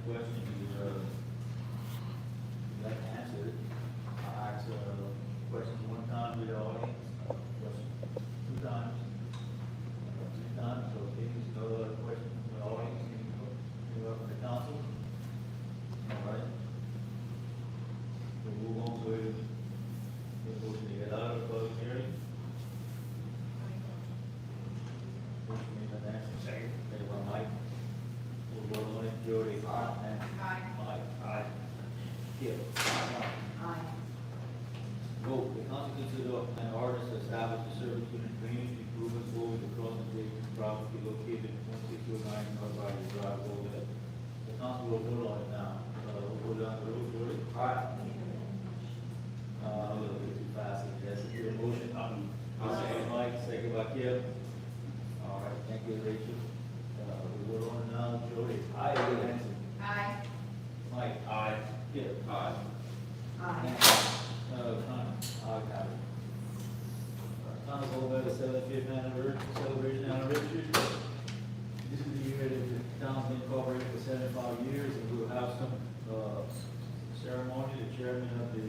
question, you'd like to answer it. I asked, questions one time with the audience, question two times, three times, so please, no other questions from the audience, anyone from the council? All right. We'll move on to, we'll to get out of the public hearing. Motion made by Nancy, second, made by Mike. We'll vote on it, Jody. Aye. Nancy. Aye. Mike. Aye. Kip. Aye. Vote, the council consider an ordinance to establish a service unit drainage improvement board across the bridge property located at 1629 North Riding Drive, Overhead. The council will vote on it now. We'll go down the road, Jody. Aye. I'm a little bit too fast, yes, your motion. Second Mike, second by Kip. All right, thank you, Rachel. We vote on it now, Jody. Aye. Nancy. Aye. Mike. Aye. Kip. Aye. Aye. I got it. Town of Old Meadow 75th anniversary, celebration anniversary. This is the year that the town's been incorporated for 75 years, and we'll have some, ceremony. The chairman of the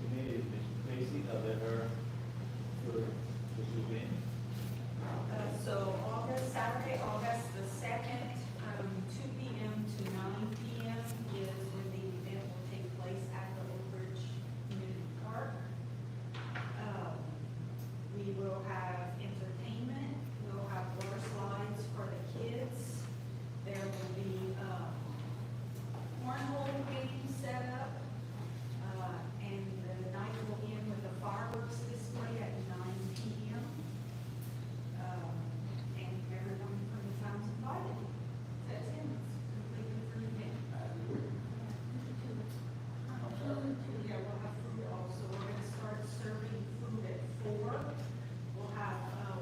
committee, Mr. Tracy, I'll let her, for this event. So Saturday, August the 2nd, from 2 p.m. to 9 p.m. is when the event will take place at the Oak Ridge Community Park. We will have entertainment, we'll have water slides for the kids. There will be, cornhole games set up, and the night will end with a fireworks display at 9 p.m. And everyone from the town's invited. That's it, it's completely free event. Yeah, we'll have food also. We're gonna start serving food at 4. We'll have,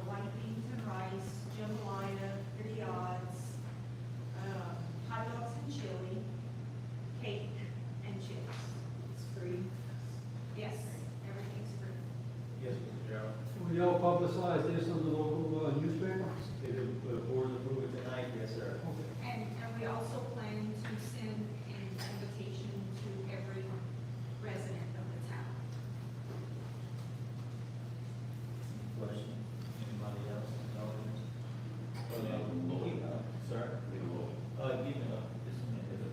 white beans and rice, jambalaya, griots, hot dogs and chili, cake and chips. It's free. Yes, everything's free. Yes, Mr. Gerald. Will y'all publicize this on the local newspaper? If the board approve it tonight, yes, sir. And we also plan to send an invitation to every resident of the town. Question? Anybody else? No? Sir? Give me this minute.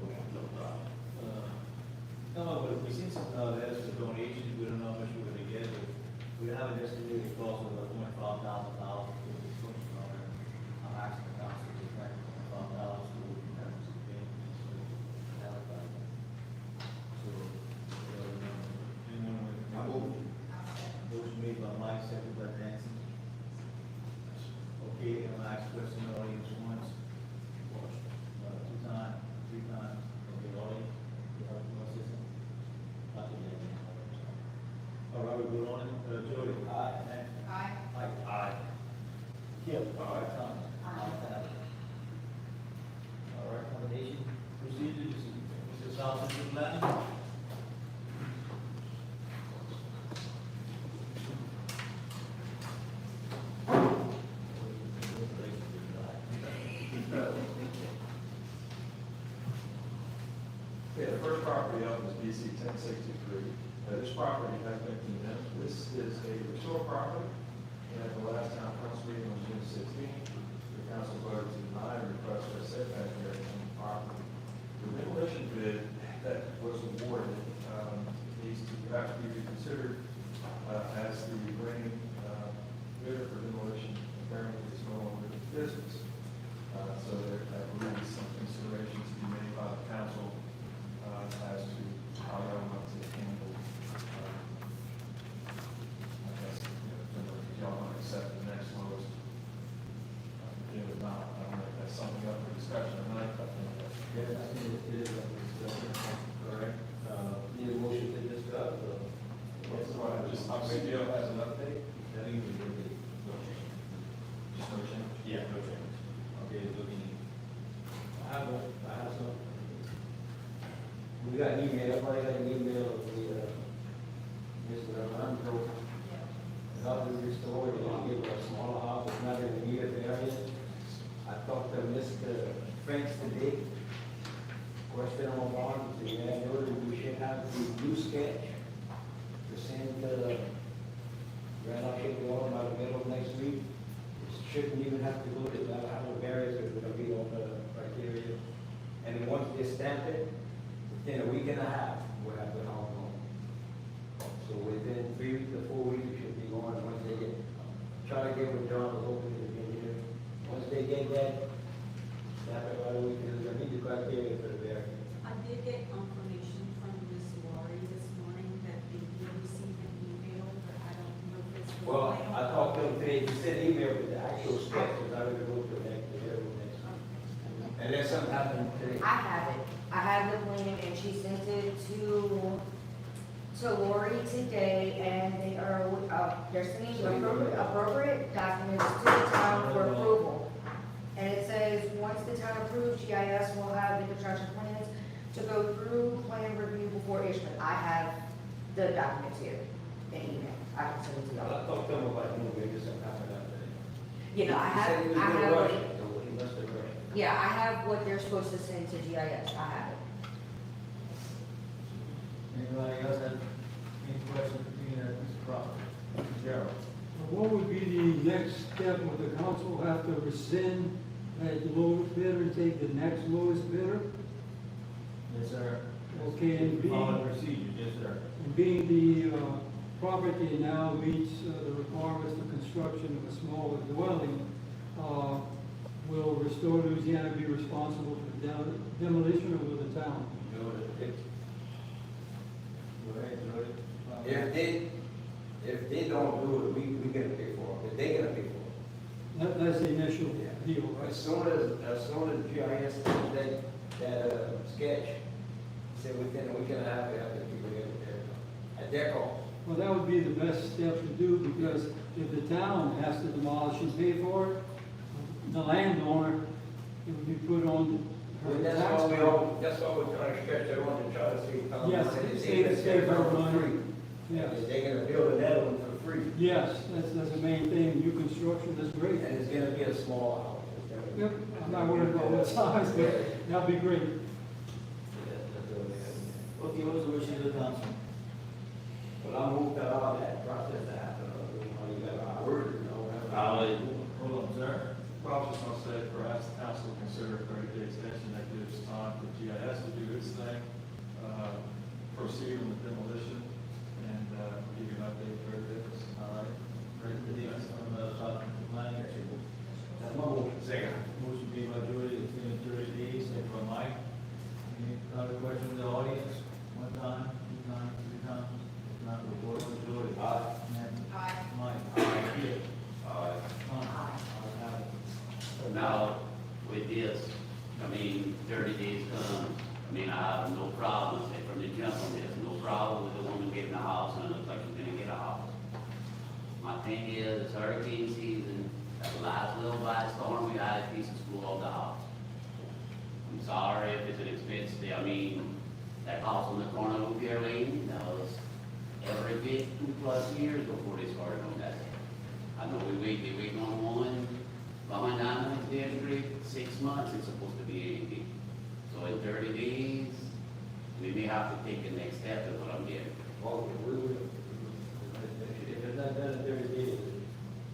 No, but if we see some, letters for donations, we don't know how much we're gonna get, but we have an estimated cost of about $25,000 for this function on there. I'm asking the council to grant $25,000 so we can have this event. So, anyone with? Motion made by Mike, second by Nancy. Okay, and I'll ask question in the audience once, two times, three times, okay, audience, you have one system? Not the name. All right, we go on, Jody. Aye. Nancy. Aye. Mike. Aye. Kip. Aye. Tom. Aye. All right, accommodation procedures, Mr. South, Mr. Glenn. Okay, the first property up is BC 1063. This property has been condemned. This is a resort property, and at the last town council meeting on June 16th, the council voted to deny a request for a setback area on the property. The demolition bid that was awarded needs to have to be reconsidered as the reigning bidder for demolition apparently is no longer in business. So there, I believe, some consideration to be made by the council as to how they want to handle, I guess, if y'all want to accept the next lowest, give it not. I don't know if that's something up for discussion tonight, but I think that's. Yeah, I think it is, correct. Need a motion to discuss, What's the one, just, video has an update? I think we did it. Just no change? Yeah, no change. Okay, looking. I have some. We got an email, everybody got an email of the, Mr. Alejandro, how to restore it, and give a smaller house, it's not in the needed area. I talked to Mr. French today, question on bond, so you have noted we should have the new sketch to send to the Grand Lake Law by the middle of next week. It shouldn't even have to go to the Alhambra barriers, it's gonna be on the criteria. And then once they stamp it, within a week and a half, we'll have the house on. So within 3 to 4 weeks, it should be going, once they get, try to get with John, was hoping to get here. Once they get that, stamp it right away, because I need the criteria for the barrier. I did get confirmation from Ms. Laurie this morning that they did receive an email, but I don't know if it's. the Well, final. I talked to them today, he sent email with the actual sketch, because I would go to the next, and then something happened today. I have it. I have the plan and she sent it to Lori today and they are, they're sending appropriate documents to the town for approval. And it says, once the town approves, GIS will have the construction plans to go through plan review before issuance. I have the documents here in email. I can send it to I y'all. talked to him about, maybe something happened out today. You know, I He said he was have, gonna what- rush it, so he must have rushed. yeah, I have what they're supposed to send to GIS. I have it. Anybody else have any questions between that piece of property? Mr. Gerald? What would be the next step? Would the council have to rescind that lowest bidder and take the next lowest bidder? Yes, sir. Okay, and B- Follow the procedure, yes, sir. And being the property now meets the requirements for construction of a smaller dwelling, will Restore Louisiana be responsible for demolition or will the town? Go ahead, Jordan. If they don't do it, we gonna pay for it, if they gonna pay for it. That's the initial deal, right? As soon as GIS does that sketch, say within a week and a half, we have the people there, at their cost. Well, that would be the best step to do, because if the town has to demolish and pay for it, the landowner, it would be put on her That's tax why bill. that's why we're trying to stretch it on to try to save time. Yes, They save it her for money. free. Yes, They're gonna build another one for free, yes, that's the main thing, new construction, that's great. and it's gonna be a small house. It's gonna be- Yep, I'm not worried about what size, but that'd be great. Okay, what's the wishes of the council? Well, I moved to allow that process to happen, you got a word, you know. Hold on, sir. Well, I was just gonna say, perhaps the council will consider a 30-day extension that gives time for GIS to do its thing, proceed with the demolition, and give you an update for this. All right. Recommendations from the planning commission. That's my motion. Second. Motion made by Jordan, it's been 30 days, second by Mike. Any other questions from the audience? One time, 2 times, 3 times? If not, report on Jordan. Aye. Aye. Mike? Aye. Aye. Tom? Aye. Have it. Now, with this, I mean, 30 days come, I mean, I have no problem, say from the jump on this, no problem with the woman getting a house, and it looks like she's gonna get a house. My thing is, it's hurricane season, that last little bad storm, we had a piece of school of the house. I'm sorry if it's an expense, I mean, that house on the corner of Pierre Lane, that was every bit 2+ years before they started on that. I know they waiting on one, behind Diamond's Dead Creek, 6 months, it's supposed to be 80. So in 30 days, we may have to take the next step, is what I'm getting. Well, we will. If it's not done in 30 days.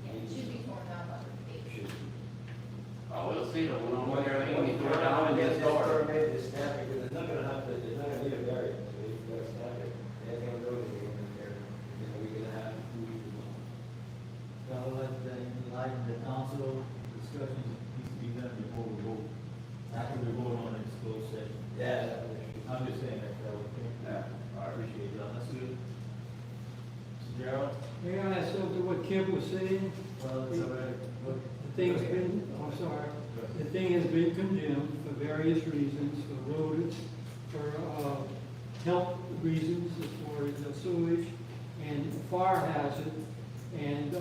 It should be torn down by the date. Should. Oh, we'll see, the one on Pierre Lane, we tore down and get started. Permit is stamped, because it's not gonna have to, it's not gonna need a variance, so you gotta stamp it. They're gonna go to the, we're gonna have 2 weeks. So I'll let the enlighten the council, discussions needs to be done before we vote. After we vote on it, it's closed session. Yeah. I'm just saying that, okay? Yeah. I appreciate that, that's good. Mr. Gerald? May I add something to what Kim was saying? Well, it's already, look. The thing's been, I'm sorry, the thing has been condemned for various reasons, for rodents, for health reasons, as far as the sewage, and fire hazard. And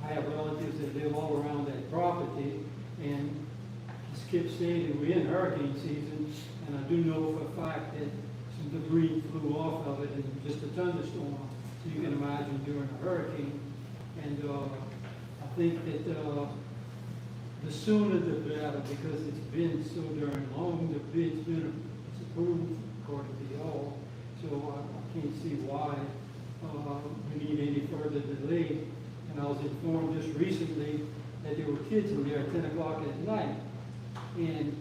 I have relatives that live all around that property, and as Kip stated, we're in hurricane season, and I do know for a fact that some debris flew off of it in just a thunderstorm. So you can imagine during a hurricane. And I think that the sooner the better, because it's been so darn long, the bid's been approved according to y'all, so I can't see why we need any further delay. And I was informed just recently that there were kids in there at 10 o'clock at night, and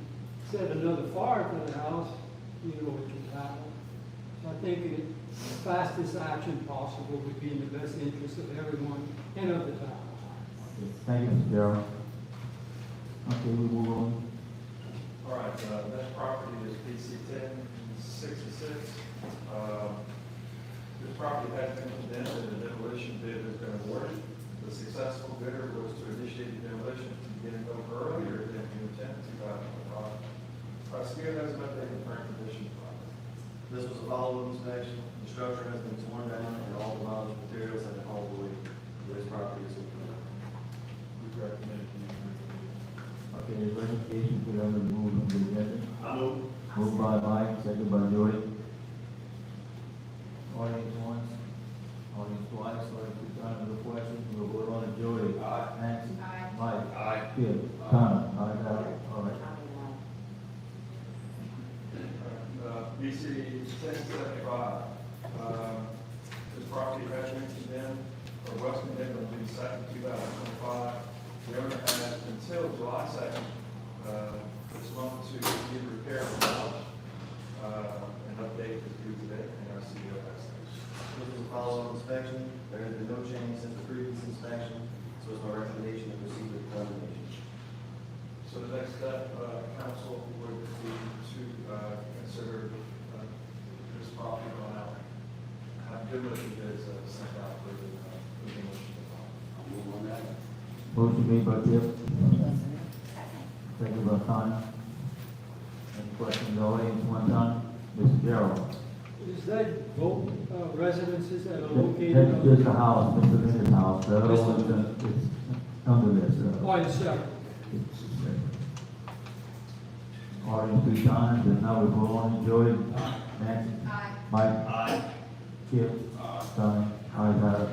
set another fire to the house, you know what just happened. So I think the fastest action possible would be in the best interest of everyone and of the town. Thank you, Mr. Darrell. Okay, we move on. All right, next property is PC 1066. This property has been condemned and the demolition bid has been awarded. The successful bidder was to initiate the demolition to begin no earlier than June 10th, 2025. Prosecutor has an update on current condition of the property. This was a follow-up inspection. The structure has been torn down and all demolished materials have been hauled away. This property is included. We recommend you approve the bid. Okay, there's recommendation to have it moved from the agenda. I move. Moved by Mike, second by Joey. Audience once, audience twice, audience two times for the question. We'll vote on it. Joey. Aye. Nancy. Aye. Mike. Aye. Skip. Donna. Ayes have it. All right. BC 1075. This property has been condemned, or was condemned on June 2nd, 2025. The owner has until July 2nd, this month to either repair or demolish. An update is due today, and our CEO has that. This was a follow-up inspection. There has been no change since the previous inspection, so it's my recommendation to proceed with condemnation. So the next step, council would be to consider this property going out. Have demolition bids sent out for the demolition. I'll move on that. Motion made by Kip. Second by Donna. Any questions in the audience one time? Mr. Darrell. Is that both residences that are That's located? just a house, Mr. Linda's house. The other one is under this. Oh, it's separate. Audience three times, and now we go on. Joey. Nancy. Aye. Mike. Aye. Kip. Donna. Ayes have it.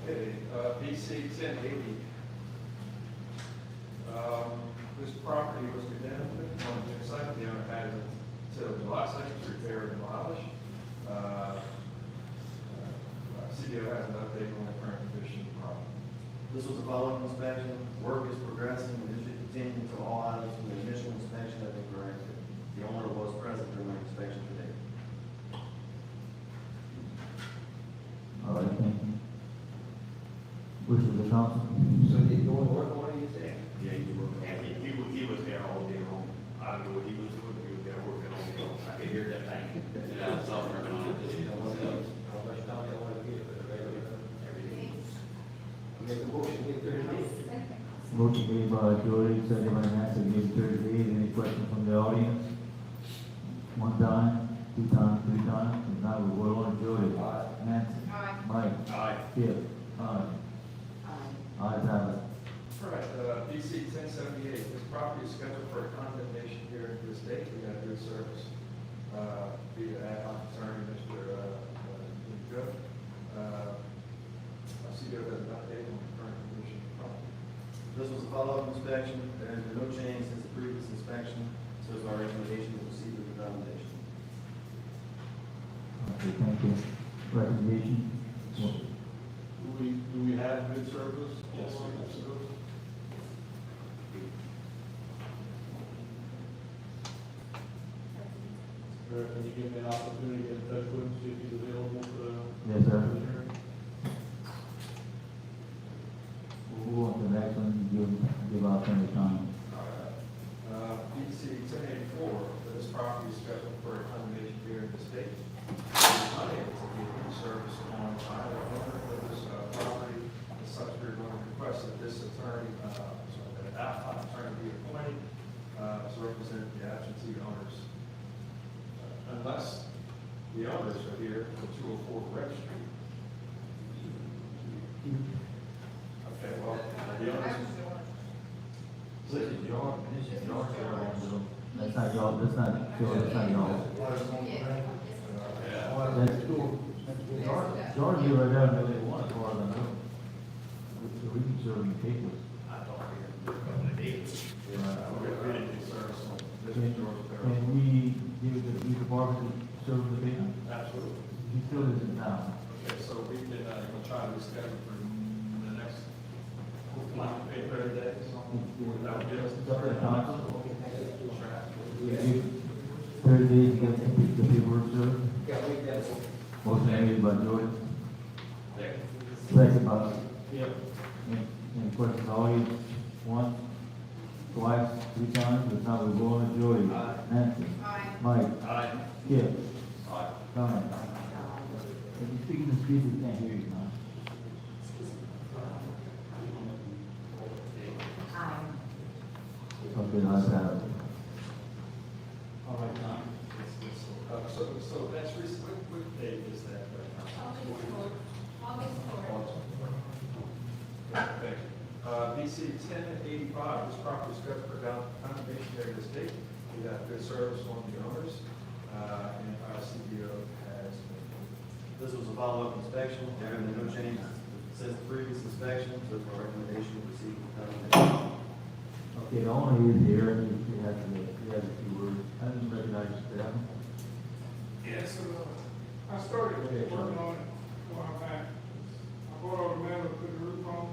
Okay, BC 1080. This property was condemned on June 2nd. The owner had until July 2nd to repair and demolish. CDO has an update on the current condition of the property. This was a follow-up inspection. Work is progressing and it should continue until all items from the initial inspection have been corrected. The owner was present during the inspection today. All right, thank you. Wishes of the council. So they doing work on it, you say? Yeah, he was there all day long. I don't know what he was doing, he was there working all day long. I could hear that thing. Yeah, something working on it. How much time they want to give for the regular? Make a motion, get 30 days. Motion made by Joey, second by Nancy, to give 30 days. Any questions from the audience? One time, two times, three times, and now we vote on Joey. Aye. Nancy. Aye. Mike. Aye. Skip. Donna. Ayes have it. All right, BC 1078. This property is scheduled for a condemnation hearing this date. We got good service via ad hoc attorney, Mr. Good. CDO has an update on the current condition of the property. This was a follow-up inspection. There has been no change since the previous inspection, so it's my recommendation to proceed with the condemnation. Okay, thank you. Recommendation? Do we have good service? Yes, we have. Can you give me an opportunity to get in touch with him, see if he's available for the? Yes, sir. for the hearing? We'll move on to the next one, give our attorney time. BC 1084, this property is scheduled for a condemnation hearing this date. We're unable to give any service on either owner of this property. As such, we're going to request that this attorney, that an outside attorney be appointed to represent the absentee owners. Unless the owners are here for 204 Red Street. Okay, well, the owners. This is your show. That's not y'all, that's not y'all. That's cool. George, you were down there, they want as far as I know. So we can serve you papers. I thought we were going to do. We're going to do service on this George. Can we give the police department serve the band? Absolutely. He still lives in town. Okay, so we can, we'll try to reschedule for the next, like, 30 days. That would give us It's up to the council. Sure. We give 30 days to get the paperwork served. Yeah, we got it. Motion made by Jordan, There. second by, Yep. any questions, audience? Once, twice, 3 times, if not, we go on to Jordan. Nancy. Aye. Mike. Aye. Skip. Aye. Comment. If you speak in the speaker, we can't hear you, man. Okay, nice to have it. All right, Tom. So that's recent, what date is that? August 4th. Thank you. BC 1085, this property is scheduled for condemnation area of the state. We have good service on the owners, and our CBO has. This was a follow-up inspection, there have been no changes since the previous inspection, so it's my recommendation to receive the condemnation. Okay, the owner is here, and he has a few words. I didn't recognize them. Yes, I started working on it a while back. I bought all the metal, put the roof on,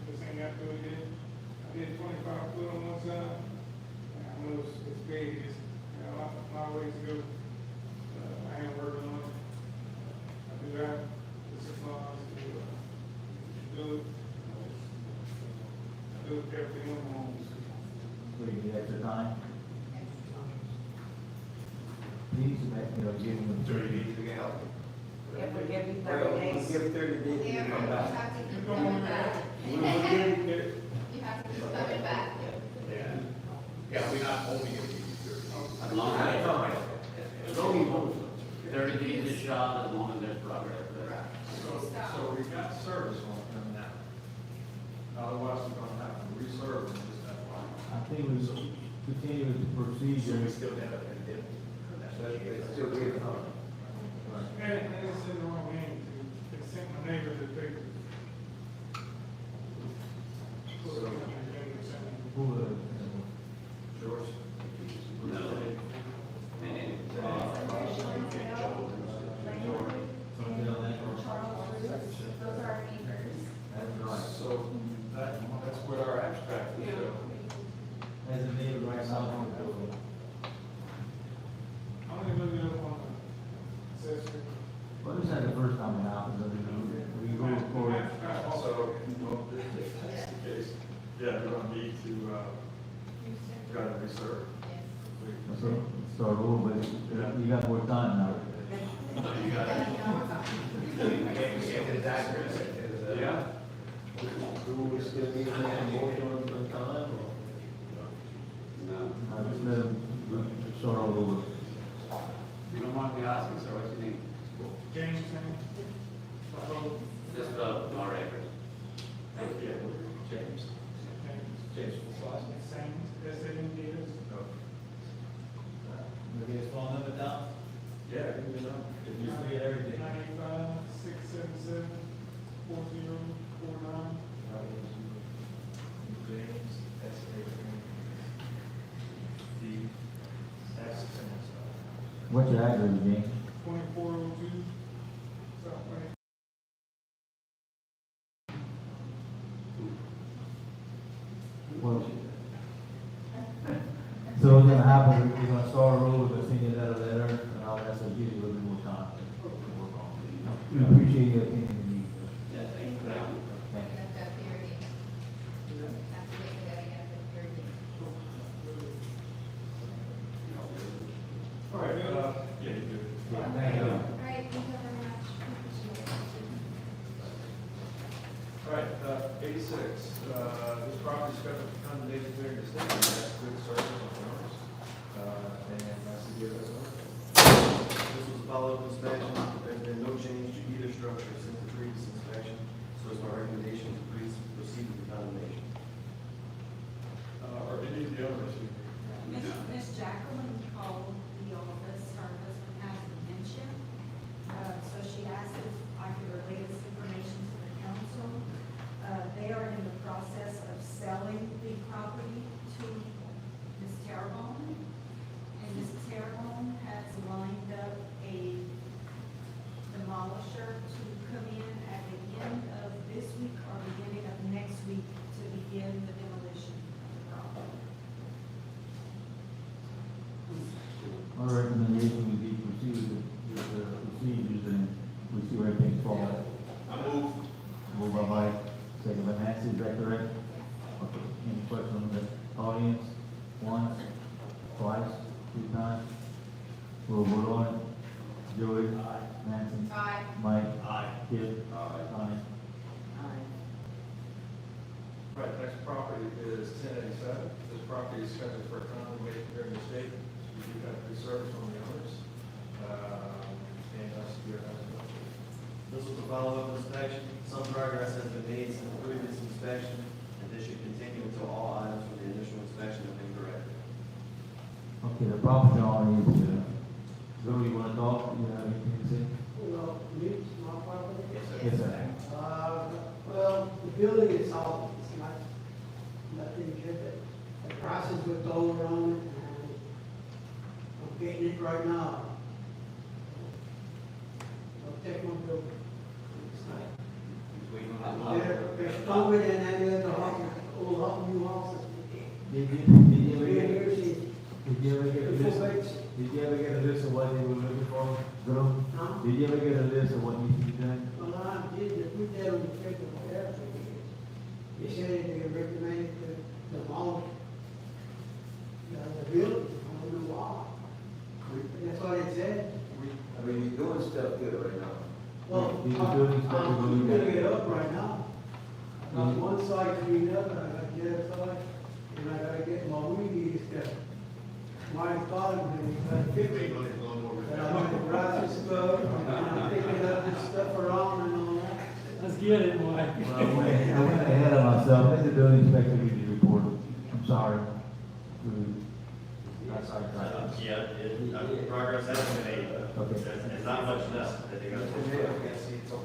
just ain't got to do it yet. I did 25 foot on one side, and I know it's big, it's, got a lot of ways to go. I am working on it. I do have the supplies to do it. I do everything on my own. So you need extra time? Please, give them 30 days to get help. If we give you Well, 30 we'll days. give 30 days to Yeah, you come back. have to keep coming back. We'll give you- You have to keep coming back. Yeah. Yeah, we're not only gonna give you 30. As long as, 30 days is shot, as long as there's progress. So we've got service on them now. Otherwise, we're gonna have to reserve them just that one. I think we continue with the procedure. We still have a condemn. It's still good, huh? And it's in the wrong hand to send my neighbor the paper. Who, George? No. And, Charles Bruce, those are our neighbors. that's right. So that's what our abstract is. As a neighbor right now, I'm going to I'm gonna look it up on the accessory. well, this is the first time it happens, we go for it. So, if that's the case, yeah, we're gonna need to, gotta reserve. So, start over, but you got more time now. you got it. It is accurate. Yeah. Do we still need to make a motion on time, or? No. I just let them start all over. You don't want me asking, sir, what you think? James, oh, Just about our records. Yeah, James. James, what's his last name? same, S-A-N-D-S. Maybe his phone number down? Yeah, you know. If you forget everything. 95-677-4049. James, S-A-N-D, S. What's your address, James? 2402 South Lake. Well, so what's gonna happen, we're gonna start over, but send you that letter, and all that, so give you a little bit more time to work on. We appreciate your opinion. Yeah, thank you for that. Thank you. That's that period. Have to wait for that again for 30 days. All right, yeah, you do. Thank you. All right, thank you very much. All right, 86, this property is scheduled for condemnation during the state, that's good service on the owners. And that's the deal, that's all. This was a follow-up inspection, there's been no change to either structure since the previous inspection, so it's my recommendation to please proceed with the condemnation. Or any of the owners who. Miss Jacqueline called the office, her husband has dementia, so she asked if I could relay this information to the council. They are in the process of selling the property to Ms. Terrebonne, and Ms. Terrebonne has lined up a My recommendation would be to proceed with the procedures and we see where things fall out. I move. Moved by Mike, second by Nancy, is that correct? Okay, any questions from the audience? Once, twice, 2 times? We'll vote on it. Joey? Nancy? Aye. Mike? Aye. Kip? Aye. Right, next property is 1087. This property is scheduled for a condemnation during the state. We do have the service from the owners. And us here as well. This was a follow-up inspection. Some progress has been made since the previous inspection, and this should continue until all items from the initial inspection have been corrected. Okay, the property owner is, Joey, you wanna talk? You have anything to say? Well, it's my property. Yes, sir. Well, the building itself, it's not, nothing different. The prices were thrown on it, and I'm getting it right now. I'll take my building. It's not. They're stronger than any other house, old new houses. Did you ever Here, get, here's it. did you ever get a The list? full base. Did you ever get a list of what they were looking for, girl? Huh? Did you ever get a list of what needs to be done? Well, I did, they put that on the paper, whatever. They said they recommended the amount, the building, I don't know why. That's what it said. I mean, you're doing stuff good right now. Well, Did the building inspector go I'm look at gonna it? get up right now. I got one side cleaned up, and I got the other side, and I gotta get my weed stuff. My father, and I fix it. And I want the grass and stuff, and I'm picking up this stuff around and all that. Let's get it, Mike. Well, I went ahead of myself, let the building inspector give you the report. I'm sorry. That's our time. Progress has been made. Okay. There's not much left that they got to do.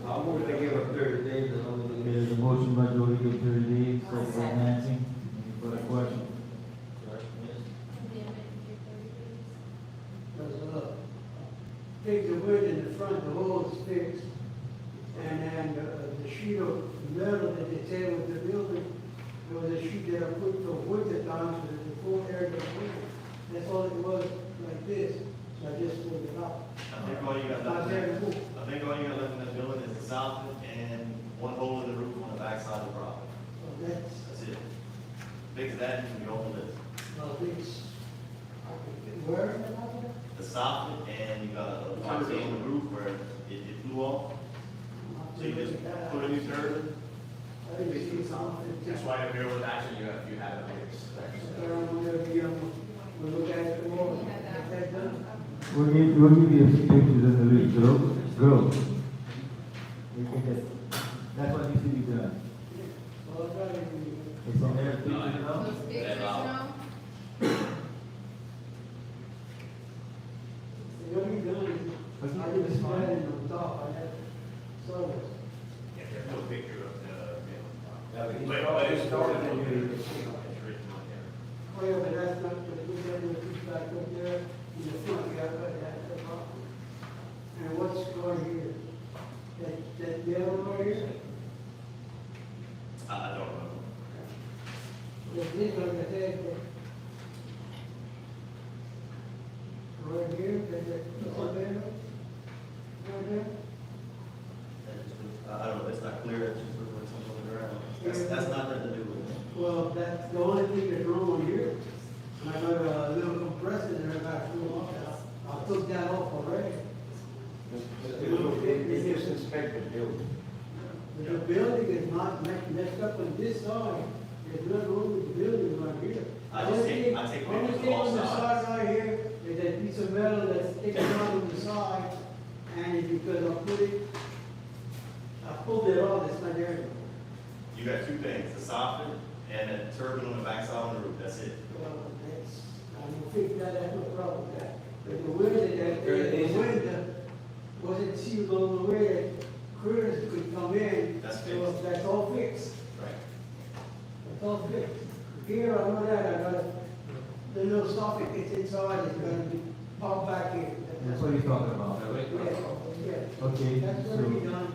I want to give them 30 days and only. There's a motion by Joey to give 30 days, second by Nancy. Any further questions? Because, take the wood in the front, the hole is fixed. And then the sheet of metal that they said was the building, it was a sheet that I put the wood that down to the full area of the building. That's all it was, like this. So I just pulled it out. I think all you got Not left, very cool. I think all you got left in that building is the soffit and one hole in the roof on the backside of the property. So That's it. Fix that, and you open this. it's, where? The soffit, and you got a one on the roof where it flew off. So you just put a new turd. I didn't see something. That's why I'm here with action, you have it We'll look at it tomorrow. Get that done. We'll give you a few pictures in the list, girl. That's what needs to be done. Well, I got it. It's in there, pictures, you know? Those pictures, no? What we doing is, I did this planning on top, I had service. Yeah, there's no picture of the, Yeah, but But he started and you. it's written on there. Well, but that's not, the put that in the push back up there, in the front, you gotta put that, the property. And what's going here? That yellow right here? I don't know. That this, like I said, that. Right here, that's up there. Right there. I don't know, it's not clear, it's just looking like something on the ground. That's not nothing to do with it. Well, that's the only thing that's wrong here. And I got a little compressor there, I got to off that. I took that off already. They just inspect the building. The building is not messed up on this side. There's nothing wrong with the building right here. I take Only pictures of thing all on the sides. side right here is that piece of metal that's sticking out on the side. And it's because I pulled it off, it's not there anymore. You got two things, the soffit and a turbine on the backside of the roof, that's it. Well, that's, I'm gonna fix that, I have no problem with that. But the window, the window wasn't sealed all the way that critters could come in. That's So fixed. that's all fixed, Right. that's all fixed. Here, I know that, I got the little soffit gets inside, it's gonna be popped back in. That's what he's talking about. Yeah, Okay, that's gonna be so, done.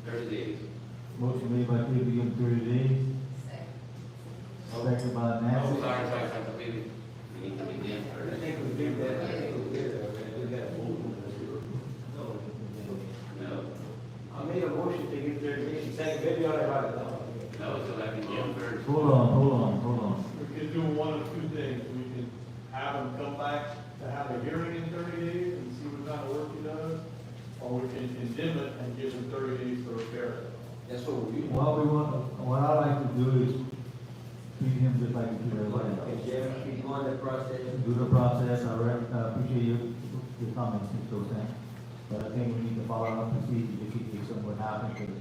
30 days. motion made by Kip to give him 30 days, Second. second by Oh, Nancy. sorry, maybe we need to begin I first. think we did to have a hearing in 30 days and see what kind of work he does, or we can condemn it and give him 30 days to repair it. That's what we want. What I like to do is treat him just like we treat everybody else. And Jeremy, keep going the process. Do the process, appreciate your comments, Mr. Sam. But I think we need to follow up to see if he did something what happened, because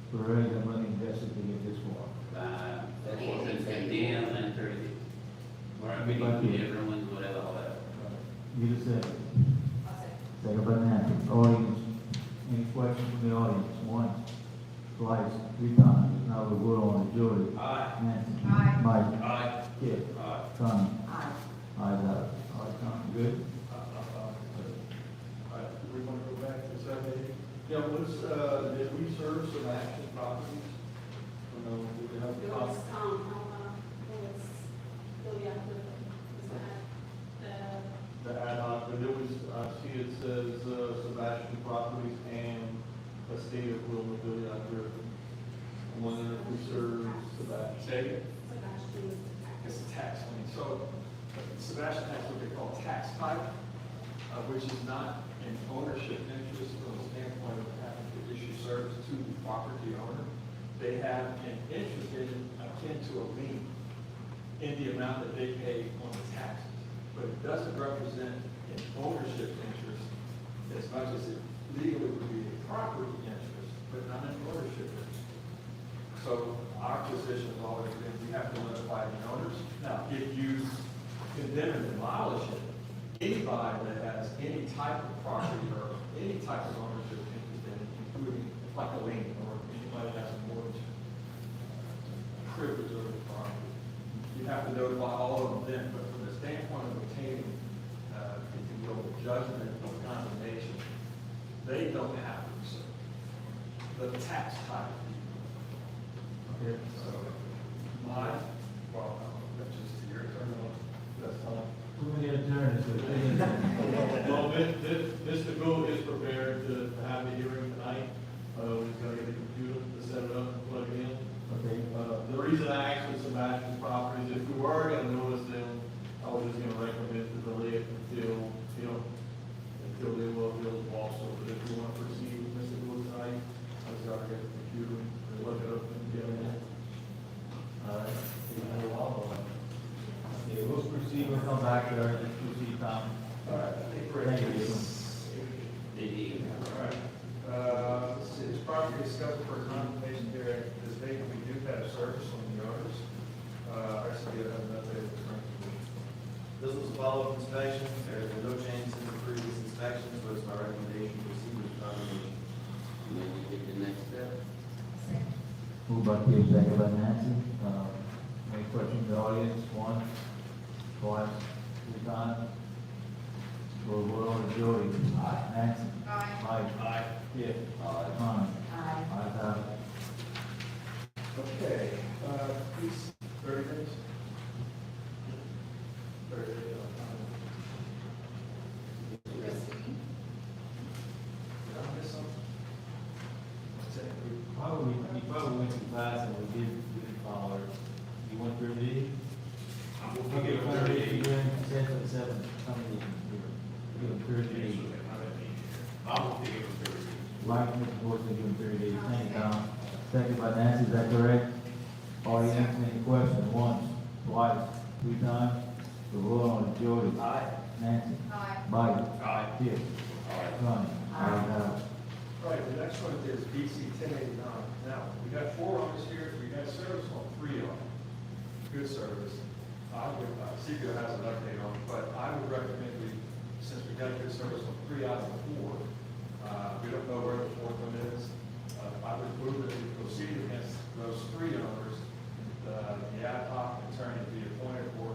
we're ready to money invested to get this far. That's what it's condemned and 30 days. Or I mean, everyone's whatever, all that. You just said, I'll say. second by Nancy, audience, any questions from the audience? Once, twice, 3 times, now we vote on the jury. Aye. Nancy. Aye. Mike. Aye. Kip. Aye. Connie. Aye. Ayes have it. All right, Connie, good? All right, we want to go back to 7A. Yeah, did we serve some action properties? You know, did we have It was, the ad hoc, but it was, I see it says, Sebastian Properties and the state of Wilmington, I agree. I'm wondering if we serve Sebastian. Say it. It's a tax lien. So Sebastian has what they call tax type, which is not an ownership interest from the standpoint of having to issue service to the property owner. They have an interest in it akin to a lien in the amount that they pay on the taxes. But it doesn't represent an ownership interest as much as it legally would be a property interest, but not an ownership interest. So our position has always been, we have to notify the owners. Now, if you condemn and demolish it, anybody that has any type of property or any type of ownership interest in it, including like a lien or anybody that has a mortgage privilege over the property, you have to notify all of them then. But from the standpoint of obtaining, if you will, the judgment of condemnation, they don't have to serve the tax type of people. Okay. So, that's just to your turn. That's fine. Too many attorneys, so Well, Mr. Gould is prepared to have the hearing tonight. He's gonna get the computer to set it up and plug it in. okay. The reason I asked for Sebastian Properties, if we were gonna notice them, I was just gonna recommend to delay it until they will build also. But if you want to proceed with Mr. Gould tonight, I just gotta get the computer and look it up and get it in. All right. Okay, we'll proceed, we'll come back to our, let's proceed, Tom. All right, Thank you. All right. Let's see, this property is scheduled for a condemnation hearing this date. We do have service on the owners. Actually, I have an update. This was a follow-up inspection. There have been no changes in the previous inspection, so it's my recommendation to proceed with condemnation. Maybe get the next step. Moved by Kip, second by Nancy. Any questions from the audience? One, twice, 3 times. We'll vote on the jury. Nancy. Aye. Mike. Aye. Kip. Connie. Aye. Ayes have it. Okay, please, 30 minutes. 30 minutes. Christine? Did I miss something? You probably went too fast and we didn't follow it. You went 30 days? We'll give it 30 days. You said for 7, how many days? Give them 30 days. I will take it for 30 days. Right, Mr. Board, give them 30 days. Thank you, Tom. Second by Nancy, is that correct? Audience, any questions? Once, twice, 3 times? We'll vote on the jury. Nancy. Aye. Mike. Aye. Kip. Connie. Ayes have it. All right, the next one is BC 1089. Now, we got 4 owners here, we got service on 3 of them. Good service. I would, Seeker has an update on it, but I would recommend since we got good service on 3 out of the 4, we don't know where the 4th one is. I would move that we proceed against those 3 owners. The ad hoc attorney be appointed for,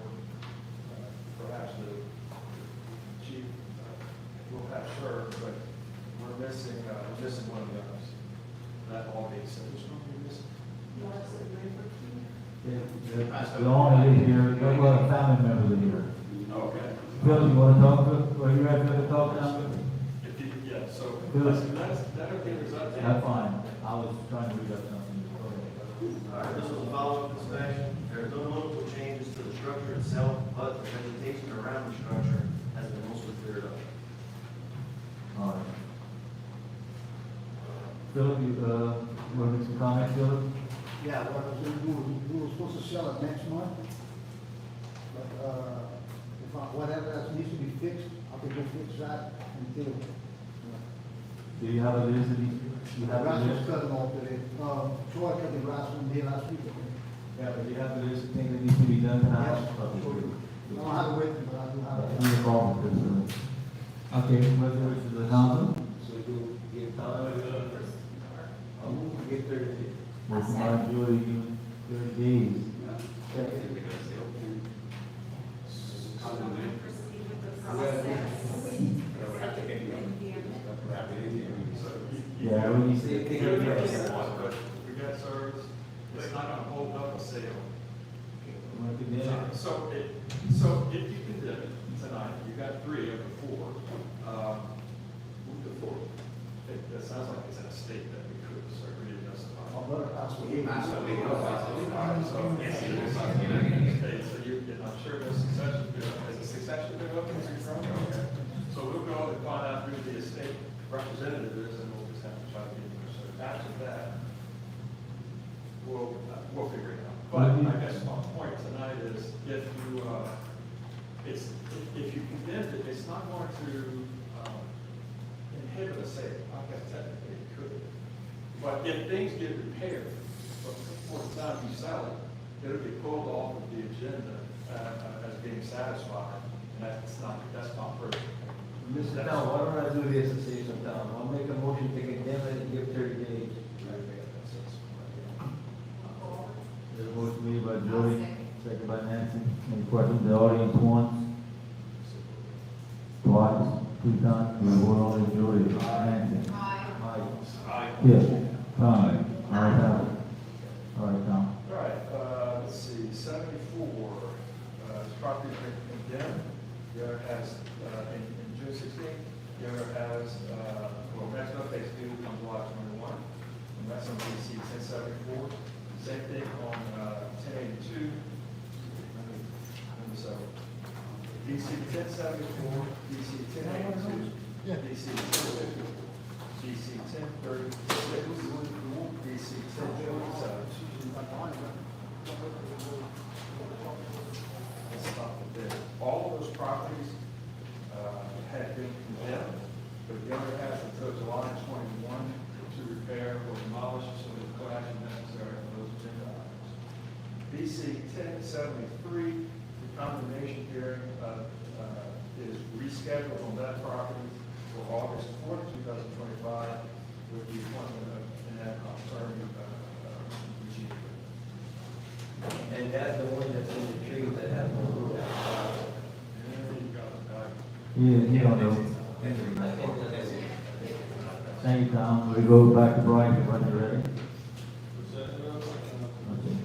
perhaps the chief will have served, but we're missing one of the others. That all being said, which one are we missing? The owner is here, well, the family members are here. Okay. Bill, you want to talk to, are you ready to talk now? Yeah, so, Good. that okay, there's update? That's fine. I was trying to read up something. All right, this was a follow-up inspection. There are no notable changes to the structure itself, but the vegetation around the structure has been Philip, you, want to make some comments, Philip? Yeah, what I was gonna do, we were supposed to sell it next month. But, if whatever that needs to be fixed, I can go fix that until, Do you have a list of these? You the have a grass was list? cut off today. Troy cut the grass one day last week. Yeah, but you have a list of things that need to be done tonight? Yes. Okay, good. I don't have it with me, but I do have it. No problem, good, okay, what's the wish of the council? So you give time, I'm gonna get 30 days. Motion by Julie, you, 30 days. Second. Proceed with the process. Yeah, we need to. We got service, it's not gonna hold up a sale. Want to condemn it? So if you condemn it tonight, you got 3 of the 4, move the 4. It sounds like it's an estate that we could, so it really doesn't. I'm gonna ask for him. So you, and I'm sure there's succession bill, is a succession bill up in the front? Okay. So we'll go and find out who the estate representative is, and we'll just have to try to get them. So after that, we'll figure it out. But I guess my point tonight is if you, if you condemn it, it's not going to inhibit a sale. I guess technically it could. But if things get repaired, before the time you sell it, it'll be pulled off of the agenda as being satisfied, and that's not perfect. Mr. Town, why don't I do this and save some time? I'll make a motion to condemn it and give 30 days. There's a motion made by Julie, second by Nancy. Any questions, the audience once? Twice, 2 times, we vote on it, Julie, Nancy. Aye. Yes, Tom, all right, have it. All right, Tom. All right, let's see, 74, this property has been condemned. The other has, in June 16th, the other has, well, next update due on July 21, and that's on DC 1074. Same thing on 1082. So, DC 1074, DC 1082, DC 1050, DC 1036, DC 1047. Let's stop it there. All of those properties had been condemned, but the owner has until July 21 to repair or demolish, so there's no action necessary for those agenda items. BC 1073, the condemnation hearing is rescheduled on that property for August 4th, 2025, with the appointment of an attorney, Eugene. And that's the one that's in the tree that has no root. Yeah, you don't know. Thank you, Tom. We go back to Brian, when you're ready. Okay.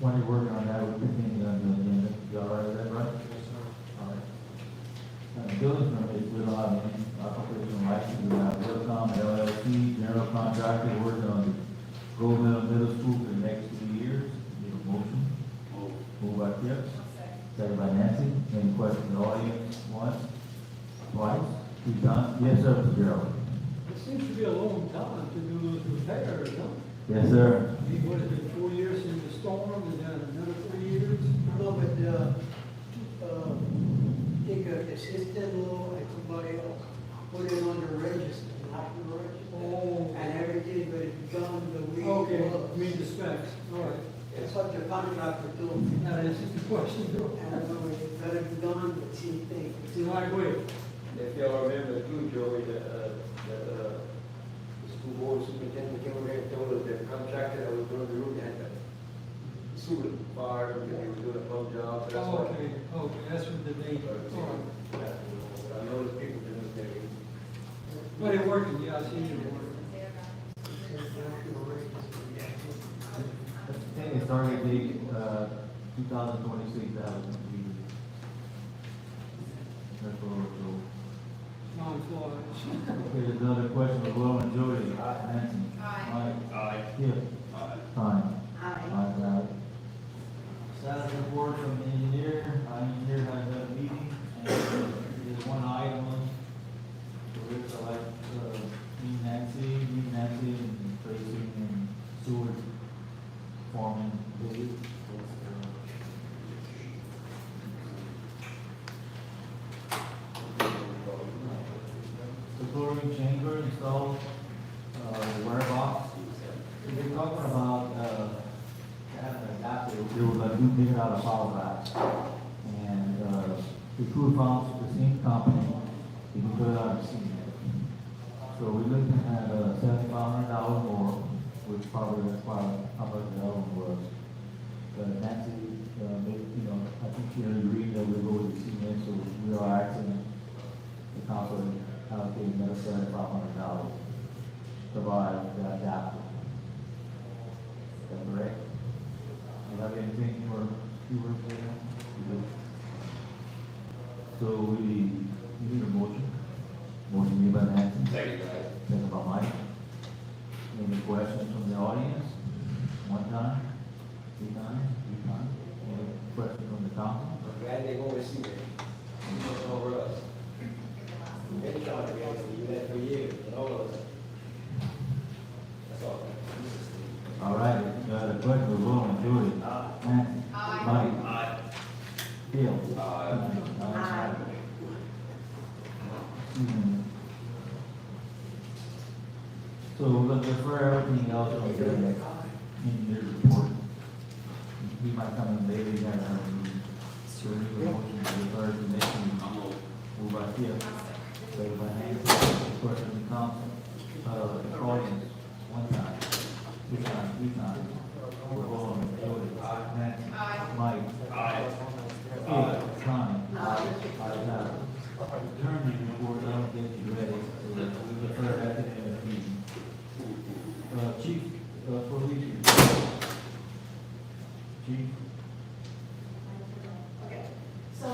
while you're working on that, we'll continue on the agenda. You all right with that, right? All right. Building permits, we don't have any operational license, we have Welcome LLC, general contractor, working on the Gold Meadow Middle School for the next 2 years. Need a motion? Moved by Kip, second by Nancy. Any questions in the audience? Once, twice, 3 times? Yes, sir, Mr. Gerald. It seems to be a long time to do those repairs, huh? Yes, sir. What has been 4 years since the storm, and then another 3 years? No, but, take a sister-in-law and somebody else, put it on the register, not the register. Oh. And everything will be done the way it Okay, was. mean the specs, all right. It's what the contractor told me. That answers the question, though. And I know it better be done, but same thing. See, I agree. If y'all remember too, Joey, the school board superintendent came over here and told us that the contractor that was doing the roof had to sue it, fired him because he was doing a bum job, so that's Oh, why. okay, that's what the date, all right. I know the people didn't think it. But it working, yeah, I see it working. I think it's target date, 2026, that was completed. That's what we're told. Non-flies. Okay, there's another question, of Will and Jody. Nancy. Aye. Mike. Aye. Kip. Aye. Fine. Aye. Ayes have it. Status report from the engineer. Engineer has a meeting, and there's one item on which I like, meet Nancy, and Tracy, and Seward foreman, Dave. The chlorine chamber installed, wire box. We've been talking about, having an adapter, they were gonna do, make it out of power racks. And, the crew found the same company, they can put it out of cement. So we're looking at, $7,500 more, which probably that's why, how much the other one was. Nancy, I think she agreed that we'll go with the cement, so we are asking the council to allocate another $7,500 to buy the adapter. Is that correct? Do you have anything for you work there? You do. So we need a motion. Motion made by Nancy. Second by Mike. Any questions from the audience? One time? 2 times? 3 times? Any questions from the council? I'm glad they're going to see it. It's over us. We've been trying to do that for years, and all of us. That's all. All right, the question was Will and Jody. Nancy. Aye. Mike. Aye. Bill. Aye. So we're gonna defer everything else on the engineer's report. He might come in later, he has another meeting. So we need a motion to defer to the next meeting. Moved by Kip, second by Nancy. Question from the council, audience, 1 time, 2 times, 3 times. We're all on the Jody. Nancy. Aye. Mike. Aye. Kip. Connie. Ayes have it. Turn the report, I don't get you ready, so we defer that to the next meeting. Chief, police. Chief. Okay, so,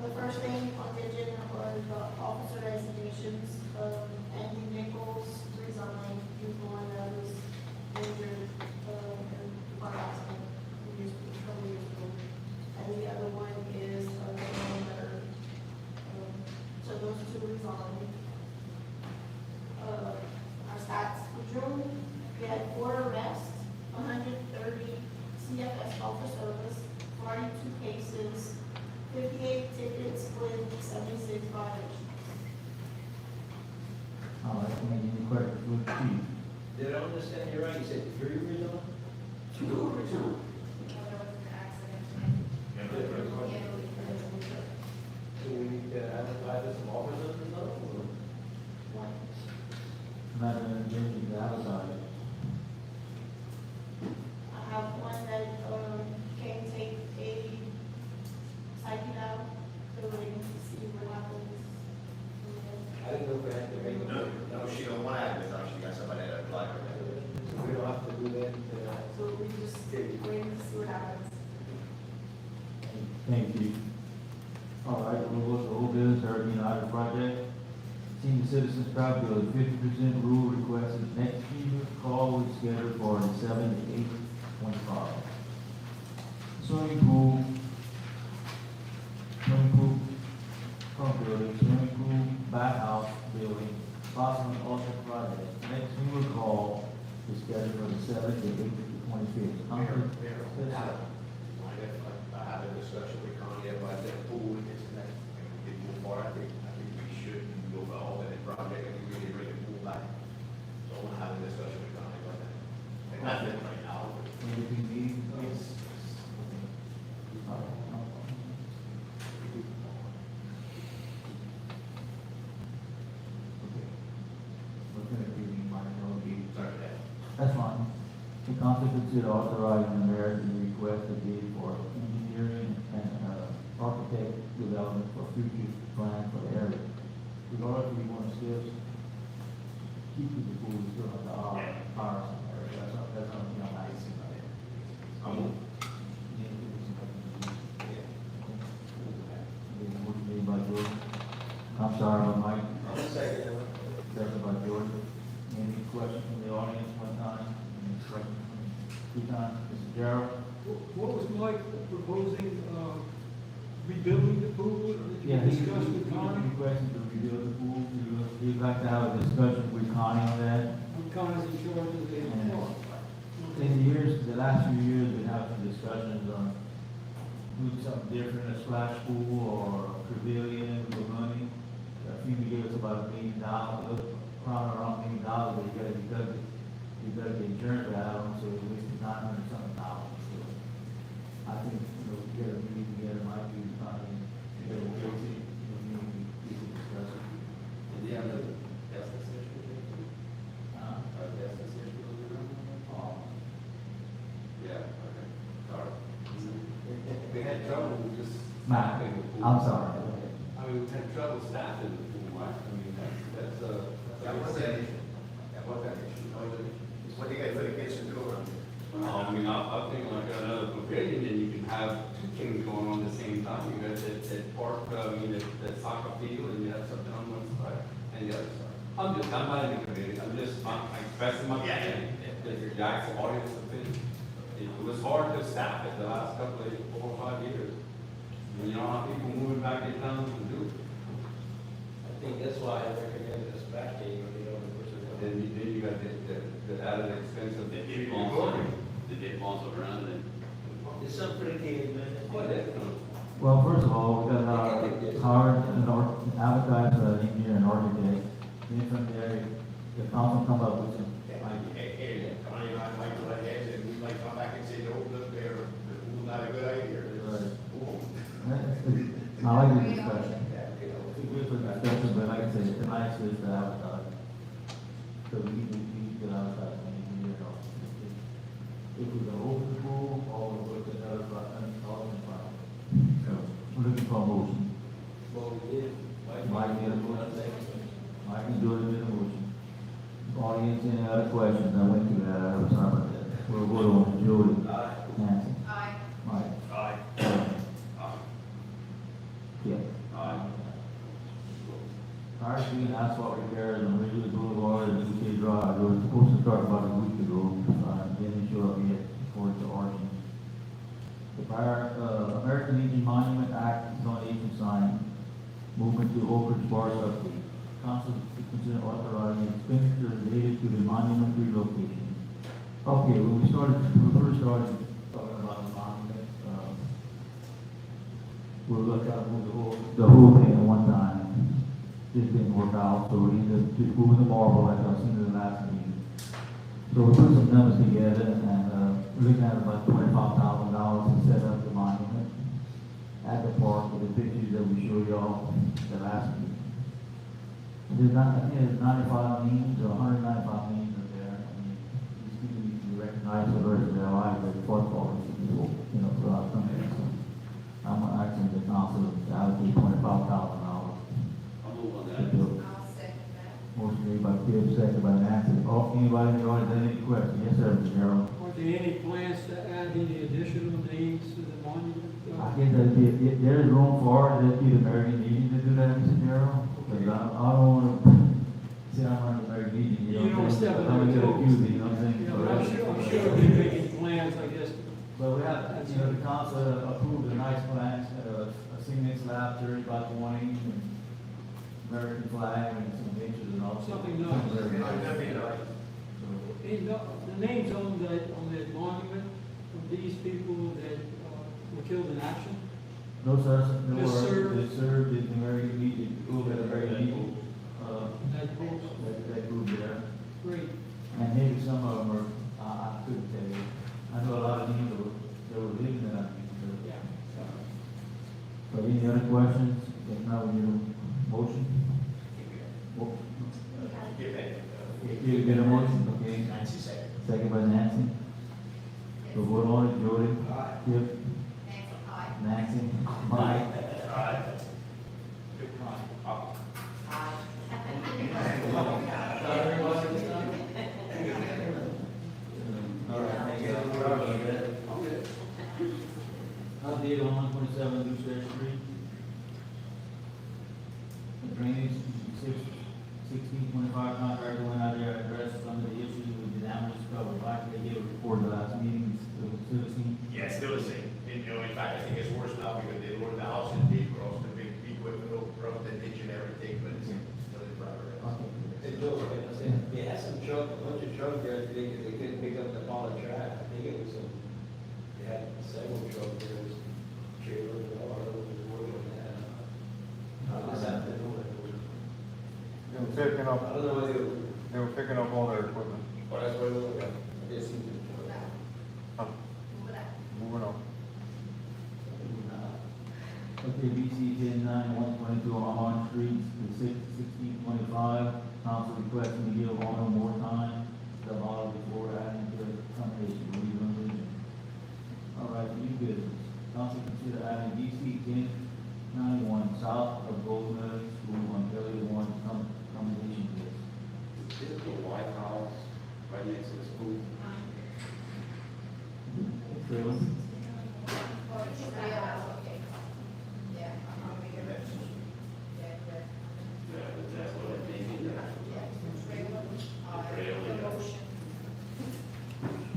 the first thing on the agenda was officer resignations, Andy Nichols resigned, he was the one that was injured, Thank you. All right, we'll go to old business, Hurricane Ida project. Senior citizens copy of the 50% rule requested next FEMA call is scheduled for 7 to 8/25. Swimming pool, pump building, swimming pool, bath house building, possible also project. Next FEMA call is scheduled for the 7 to 8/25. I had a discussion with Connie about that pool, it's next, and we get more far, I think we should go for all that project, and we really bring the pool back. So I want to have a discussion with Connie about that. And that's it right now. Anything need? Yes. That's fine. The council consider authorizing the mayor to request a bid for engineering and architect development for future plan for the area. Regardless, we want to still keep the pool, we still have to hire somewhere. That's not, you know, nice. Motion made by George. I'm sorry, Mike. Second by George. Any questions from the audience one time? Any questions from two times? Mr. Gerald? What was Mike proposing, rebuilding the pool? Yeah, Did he you discuss with Connie? requested to rebuild the pool. He'd like to have a discussion with Connie on that. Connie's in charge of the. In years, the last few years, we have some discussions on doing something different, a splash pool or a pavilion with money. FEMA gave us about $1 million, around $1 million, but you gotta get insurance out of them, so it wasted $900-something. So I think, you know, we gotta meet together, might be something, you know, we can discuss it. Yeah, that's the situation. That's the situation. Yeah, okay, sorry. We had trouble just Matt, staffing the pool. I'm sorry. I mean, we had trouble staffing the pool, right? I mean, that's That was that issue. That was that issue. What they got for the kids to do around there? I mean, I think like another pavilion, and you can have two things going on at the same time. You got that park, that soccer field, and you have something on one side and the other side. I'm not in the committee, I'm expressing my opinion. If you ask the audience opinion, it was hard to staff it the last couple of 4 or 5 years. You know how people moving back in town to do it. I think that's why I recommended a splash day, when you know, Then you got the added expense of the They tree did also, recording. they did also run and it's something for the kids, man. What is it? Well, first of all, we got hired and advertised engineer and architect. Then from there, the council come up with some ideas. Hey, Connie and I might go ahead and we might come back and say, no, look, there, not a good idea. I like the discussion. It's good for discussion, but like I said, it's nice to advertise. So we need to advertise, and you know, if we go over the pool, or we go to another, so, we're looking for a motion. Well, we did. Mike, get a motion. Mike can do it in a motion. Audience, any other questions? I went through that, I was sorry about that. We'll vote on Jody. Nancy. Aye. Mike. Aye. Yeah. Prior to being asphalt repairs on Ridgely Boulevard and UK Drive, it was supposed to start about a week ago, didn't show up yet for the origin. The prior, American Legion Monument Act donation sign, movement to Oak Ridge Bars update. Council to consider authorizing expenditure related to the monument relocation. Okay, when we first started talking about the monument, we were looking to move the whole thing at one time. This didn't work out, so we ended up just moving the marble like I seen in the last meeting. So we put some numbers together and, we're looking at about $25,000 to set up the monument at the park with the pictures that we showed y'all the last meeting. There's not, I think there's 95 means or 195 means are there. I mean, these people need to be recognized for the rest of their lives as footballers, you know, for our country. So I'm asking the council to allocate $25,000. I'll move on that. I'll second that. Motion made by Kim, second by Nancy. Oh, anybody in the audience, have any questions? Yes, sir, Mr. Gerald. On Are there any plans to add any additional names to the monument? I guess that there is room for it, that'd be the American Legion to do that, Mr. Darrell, because I don't wanna say I'm on the American Legion, you know You don't what I'm saying? step on I'm gonna their get toes. accused, you know what I'm saying? Yeah, but I'm sure they're making plans, I guess. But we have, you know, the council approved a nice plan, a cement slab, 30 by 20, and American flag, and some benches and all. Something nice. Very nice. And the names on that monument of these people that were killed in action? No, sir, no, Just served. they served in the American Legion, group at American Legion, That group? that group there. Great. And maybe some of them are, I couldn't tell you. I know a lot of them that were living in that. Yeah. But any other questions? If not, we need a motion? Mo- You get a motion, okay? Nancy second. Second by Nancy. So vote on it, Jody. Kip. Nancy. Mike. Update on 127 Deuce Street. The drainage, 1625 contractor went out there, addressed some of the issues with the damage covered. Like they gave a report the last meeting, still the same. Yeah, still the same. And, you know, in fact, I think it's worse now because they lowered the house and they crossed the big equipment over the ditch and everything, but it's still in progress. Hey, Joe, like I said, they had some truck, a bunch of trucks there today, because they couldn't pick up the fallen track. I think it was some, they had several trucks there, it was trailers, and all, I don't know if it was working on that. I just have to know that. They were picking I up, don't know whether, they were picking up all their equipment. well, that's what it looked like. I guess he was. Moving on. Okay, BC 10-9-122 on Street, the 1625, council requesting to give owner more time to allow before adding to the termination, region. All right, new business. Council consider adding BC 10-91 south of Gold Meadow School on Kelly Warren termination list. Is it the White House right next to the school? Phil? That's what I'm thinking.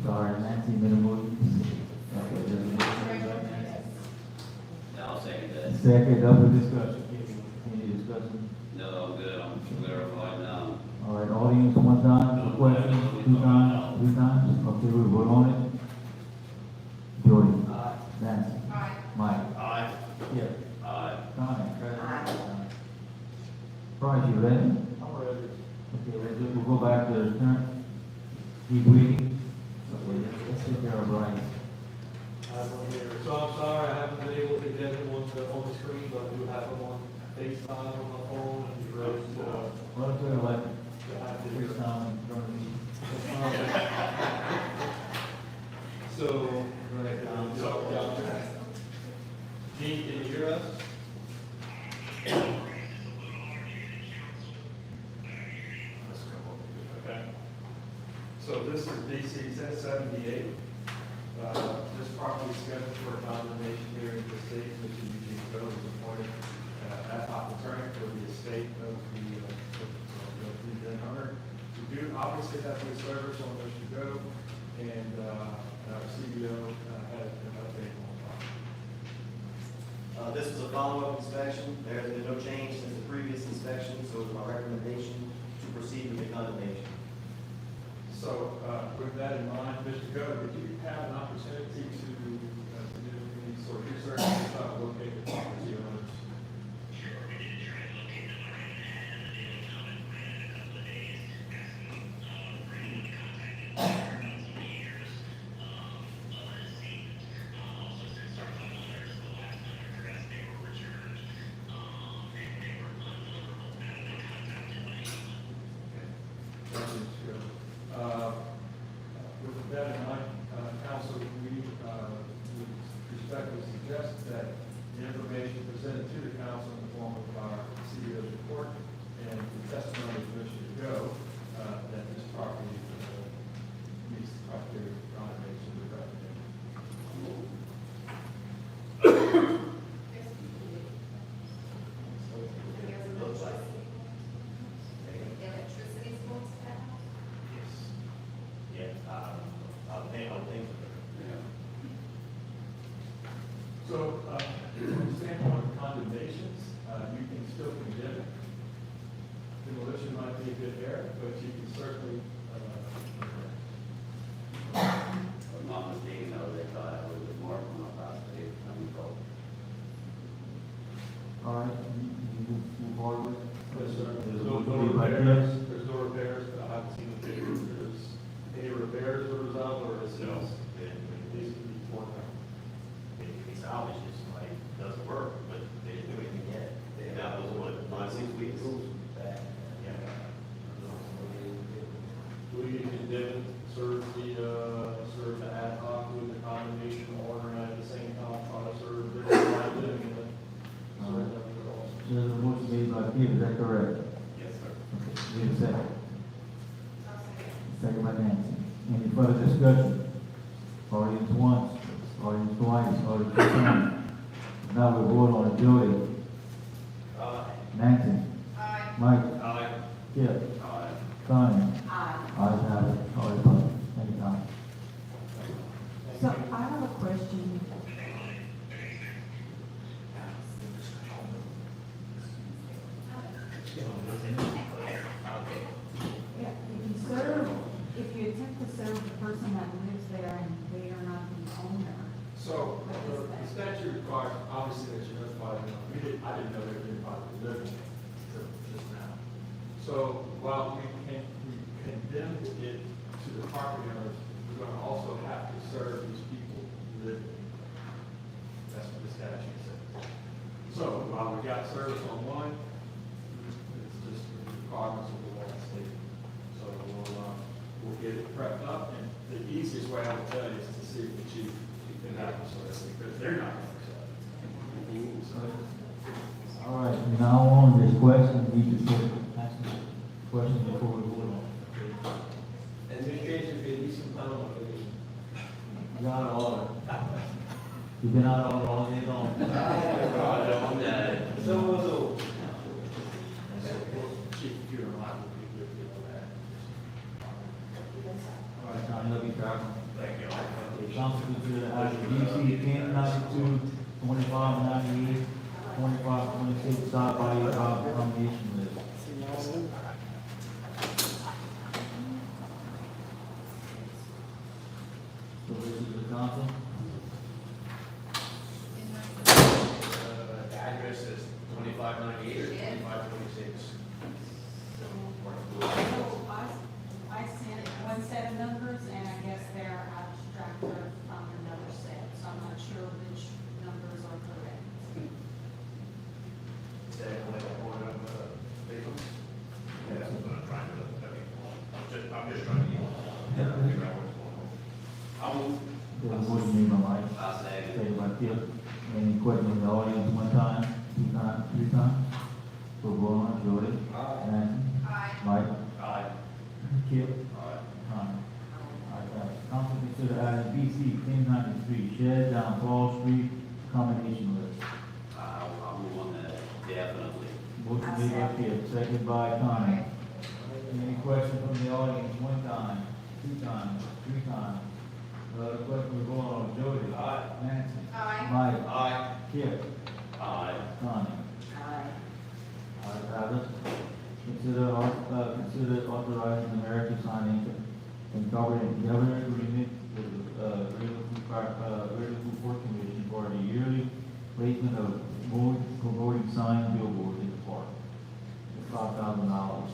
Sorry, Nancy, minimum. Okay, there's a motion by Nancy. I'll second that. Second, up for discussion. Any discussion? No, I'm good, I'm clarified now. All right, audience, one time, for questions, two times, three times, okay, we vote on it. Jody? Nancy? Mike? Aye. Kip? Aye. Connie? Bryce, you ready? I'm ready. Okay, we'll go back to the turn. Keep waiting. Okay, let's get there, Bryce. So I'm sorry, I haven't been able to get them on the screen, but I do have them on FaceTime on my phone and for those, Well, to the left, to have first to. time in front of me. So, Gene, can you hear us? Okay. So this is DC 1078. This property is scheduled for a condemnation hearing in the state, which is Eugene Meadow is appointed ad hoc attorney for the estate of the then owner. We do obviously have the service on which to go, and our CEO had an update on the property. This was a follow-up inspection. There has been no change since the previous inspection, so it's my recommendation to proceed with the condemnation. So, with that in mind, Mr. Governor, did you have an opportunity to do any sort of research to try to locate the property owners? Sure, we did try to locate them. I ran into them. They didn't come in. We had a couple of days asking for anyone to contact them for about 20 years. But let's see. Also, since our couple letters the last time I addressed, they were returned. And they were undeliverable. Haven't been contacted by anyone. Thank you, Mr. Governor. With that in mind, council, we respectfully suggest that the information presented to the council in the form of our CEO's report and the testimony of Mr. Go, that this property meets the criteria for condemnation. still condemn it. Demolition might be a good error, but you can certainly, If I'm not mistaken, though, they thought it was more from about the coming code. All right, you move forward with? yes, sir. There's There's a no motion made by repairs, Kim. there's no repairs, but I haven't seen the pictures. There's any repairs or result, or is it? No. These could be torn down. It's salvage, it's like, doesn't work, but they didn't do anything yet. That was what, 5, 6 weeks? Yeah. We condemn, serve the ad hoc with the condemnation order, and at the same time, try to serve the right living in it. Serve them for all. There's a motion made by Kim, is that correct? Yes, sir. Okay, need a second? I'll say it. Second by Nancy. Any further discussion? Audience once, audience twice, audience three times. Now we vote on it. Jody. Nancy. Aye. Mike. Aye. Kip. Aye. Connie. Aye. Ayes have it. All opposed. Anytime. So I have a question. Yeah, if you attempt to serve the person that lives there and they are not the owner. So, What is the that? statute requires, obviously, that you notify them. I didn't know they were notified of the living until just now. So, while we condemned it to the property owners, we're gonna also have to serve these people living. That's what the statute says. So, while we got service on one, it's just the requirements of the law state. So, we'll get it prepped up, and the easiest way I will tell you is to see if the chief can have them serve, because they're not gonna accept it. So, All right, from now on, this question, we just ask the question before we vote on it. Administration, if you need some time, You're out of order. You've been out of order all day long. so. Chief, if you don't mind, we'll be with you on that. All right, Johnny, let me track them. Thank you. Okay, council consider item DC 1092, 2598, 2526, stop by your nomination list. So this is the council. The address is 2598 or 2526? So I sent one set of numbers, and I guess they're abstracted from another set, so I'm not sure which numbers are correct. Is that like one of vehicles? Yeah, that's what I'm trying to, I'm just trying to figure out what's going on. I'll move. There's a motion made by Mike, I'll say it. second by Kip. Any questions from the audience, one time, two times, three times? So vote on it, Jody. Nancy. Aye. Mike. Aye. Kip. Aye. Connie. Ayes have it. Council consider item BC 1093, shed down Fall Street, combination list. I'll move on that, definitely. Motion made by Kip, second by Connie. Any questions from the audience, one time, two times, three times? Question we're going on, Jody. Nancy. Aye. Mike. Aye. Kip. Aye. Connie. Aye. Ayes have it. Consider authorizing the mayor to sign a government agreement with River Port Commission for the yearly placement of promoting sign billboards in the park. $5,000.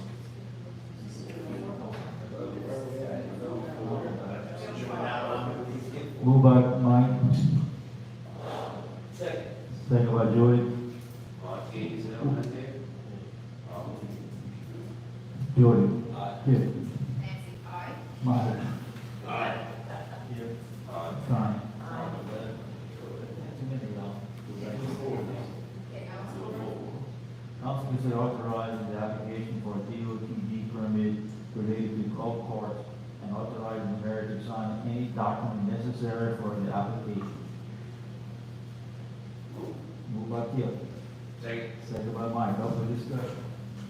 Moved by Mike. Second by Jody. Keys, is that what I did? Jody. Kip. Nancy, aye. Mike. Aye. Kip. Aye. Connie. Okay, Councilwoman. Council consider authorizing the application for a DOTD permit related to golf carts and authorizing the mayor to sign any document necessary for the application. Moved by Kip. Second. Second by Mike. Up for discussion.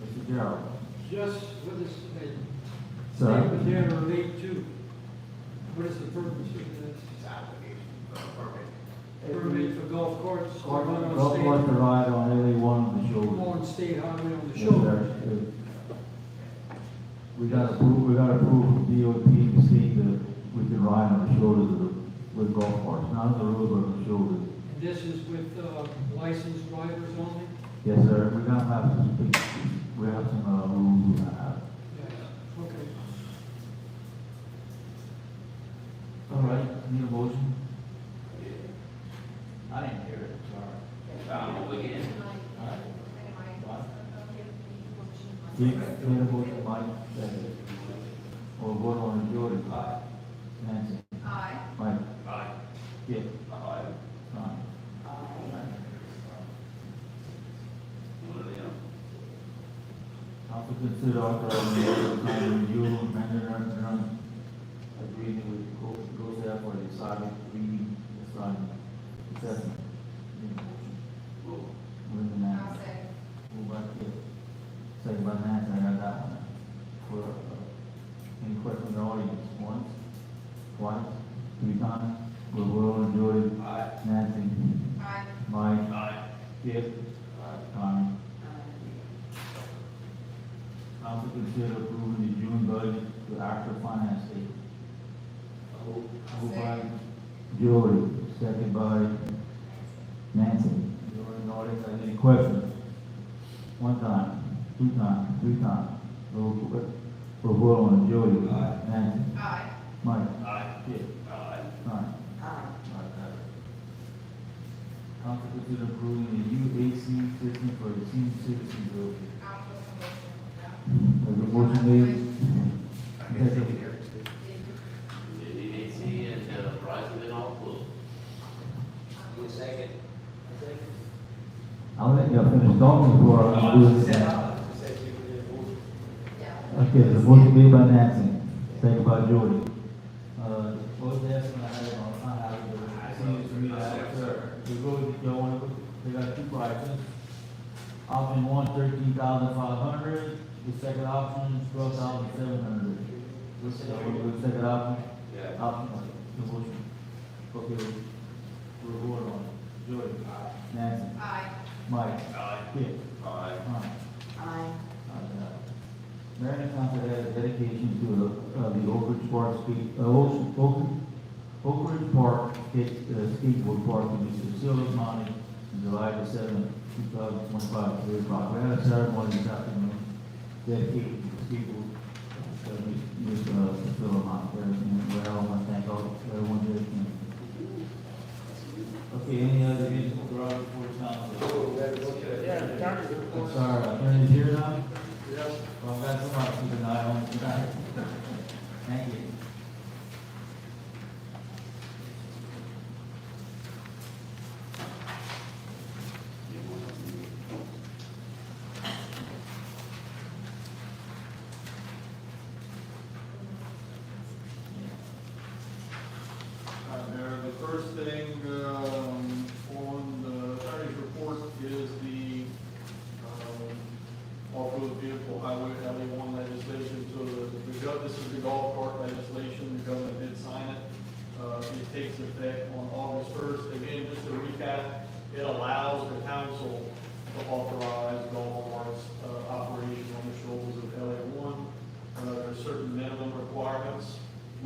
Mr. Gerald. Just what is, Sir. statement there relate to, what is the purpose of this? It's application for a permit. Permit for golf carts to Golf run on carts to state, ride on every one of the shoulders. on state we got approved from DOT to state that we can ride on the shoulders of the, with golf carts, not on the road, but on the shoulders. And this is with licensed drivers only? Yes, sir, we're gonna have some, we have some, rules we have. Yeah, okay. All right, need a motion? I didn't hear it, sorry. I don't know, again. Keith, need a motion, Mike, second. Or vote on the majority. Aye. Nancy? Aye. Mike? Aye. Kip? Aye. Aye. What are they on? Council consider authorizing the sign review and memorandum agreement with Gosel for the Islamic reading assignment assessment. Need a motion. Move. Move the I'll Nancy. say. Move by Kip. Second by Nancy, I got that one. For, any questions from the audience? Once, twice, three times? We'll vote on Jordan. Aye. Nancy. Aye. Mike. Aye. Kip. Tommy. Council consider approving the June budget to actual finance statement. Moved by Joey, second by Nancy. Joey, in audience, any questions? One time, two times, three times. We'll vote on Joey. Aye. Nancy. Aye. Mike. Aye. Kip. Aye. Tommy. Aye. Council consider approving the UAC system for the senior citizen building. I'll put some motion. Has a motion made? Second. The AC and the prices and all close. Second. I'll let you finish talking before I do this. Yeah. Okay, the motion made by Nancy, second by Jordy. What's the estimate I have on, I have it, it seems to me that, we go with, you want to, they got two prices. Option one, 13,500, the second option, 12,700. The second option? Yeah. Option, the motion. Okay, we're voting on it. Jordy? Nancy? Aye. Mike? Aye. Kip? Aye. Aye. Marion Council has dedication to the Oak Ridge Park Oak Ridge Park skateboard park in the facility mounted on July the 7th, 2025, 3 o'clock. We had a ceremony this afternoon dedicated to the skateboard. This facility mounted there, and I want to thank everyone here. Okay, any other business before the council? I'm sorry, I'm turning it here now? Well, I've got somebody to keep an eye on tonight. Thank you. Mayor, the first thing, on the attorney's report is the, off-road vehicle highway LA1 legislation. So this is the golf cart legislation, the government did sign it. It takes effect on August 1st. Again, just to recap, it allows the council to authorize golf carts, operation on the shoulders of LA1. There are certain minimum requirements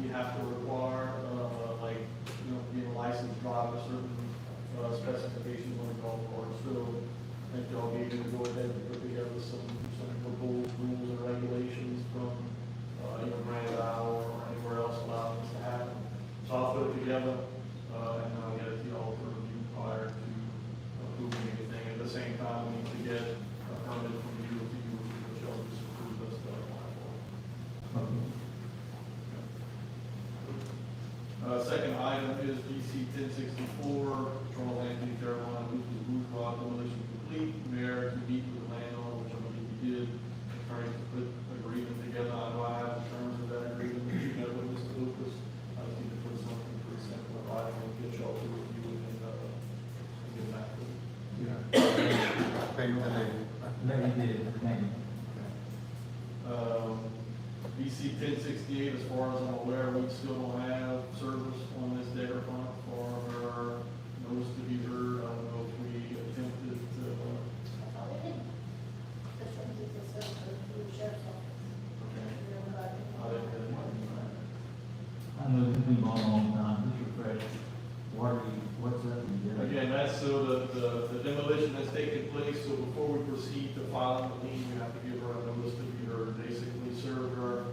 we have to require, like, being a licensed driver, certain specifications on the golf cart. So I think y'all need to go ahead and put together some proposed rules and regulations from, Grand Isle or anywhere else allowing this to happen. So I'll put it together, and I'll get it to y'all for review prior to approving anything. At the same time, we need to get a permit from you, which y'all just approved us to apply for. Okay. Second item is DC 1064, Charles Anthony Carolina, bourgeois demolition complete. Mayor to meet with the landowner, which I believe he did, trying to put agreement together. I know I have the terms of that agreement, which you met with Mr. Lucas. I just need to put something pretty simple in writing and get y'all to review it and get back to it. Let me do it, thank you. BC 1068, as far as I'm aware, we still don't have service on this data front for our notice to be heard. I don't know if we attempted to. Okay. on the lien, you have to give her a notice to either basically serve her,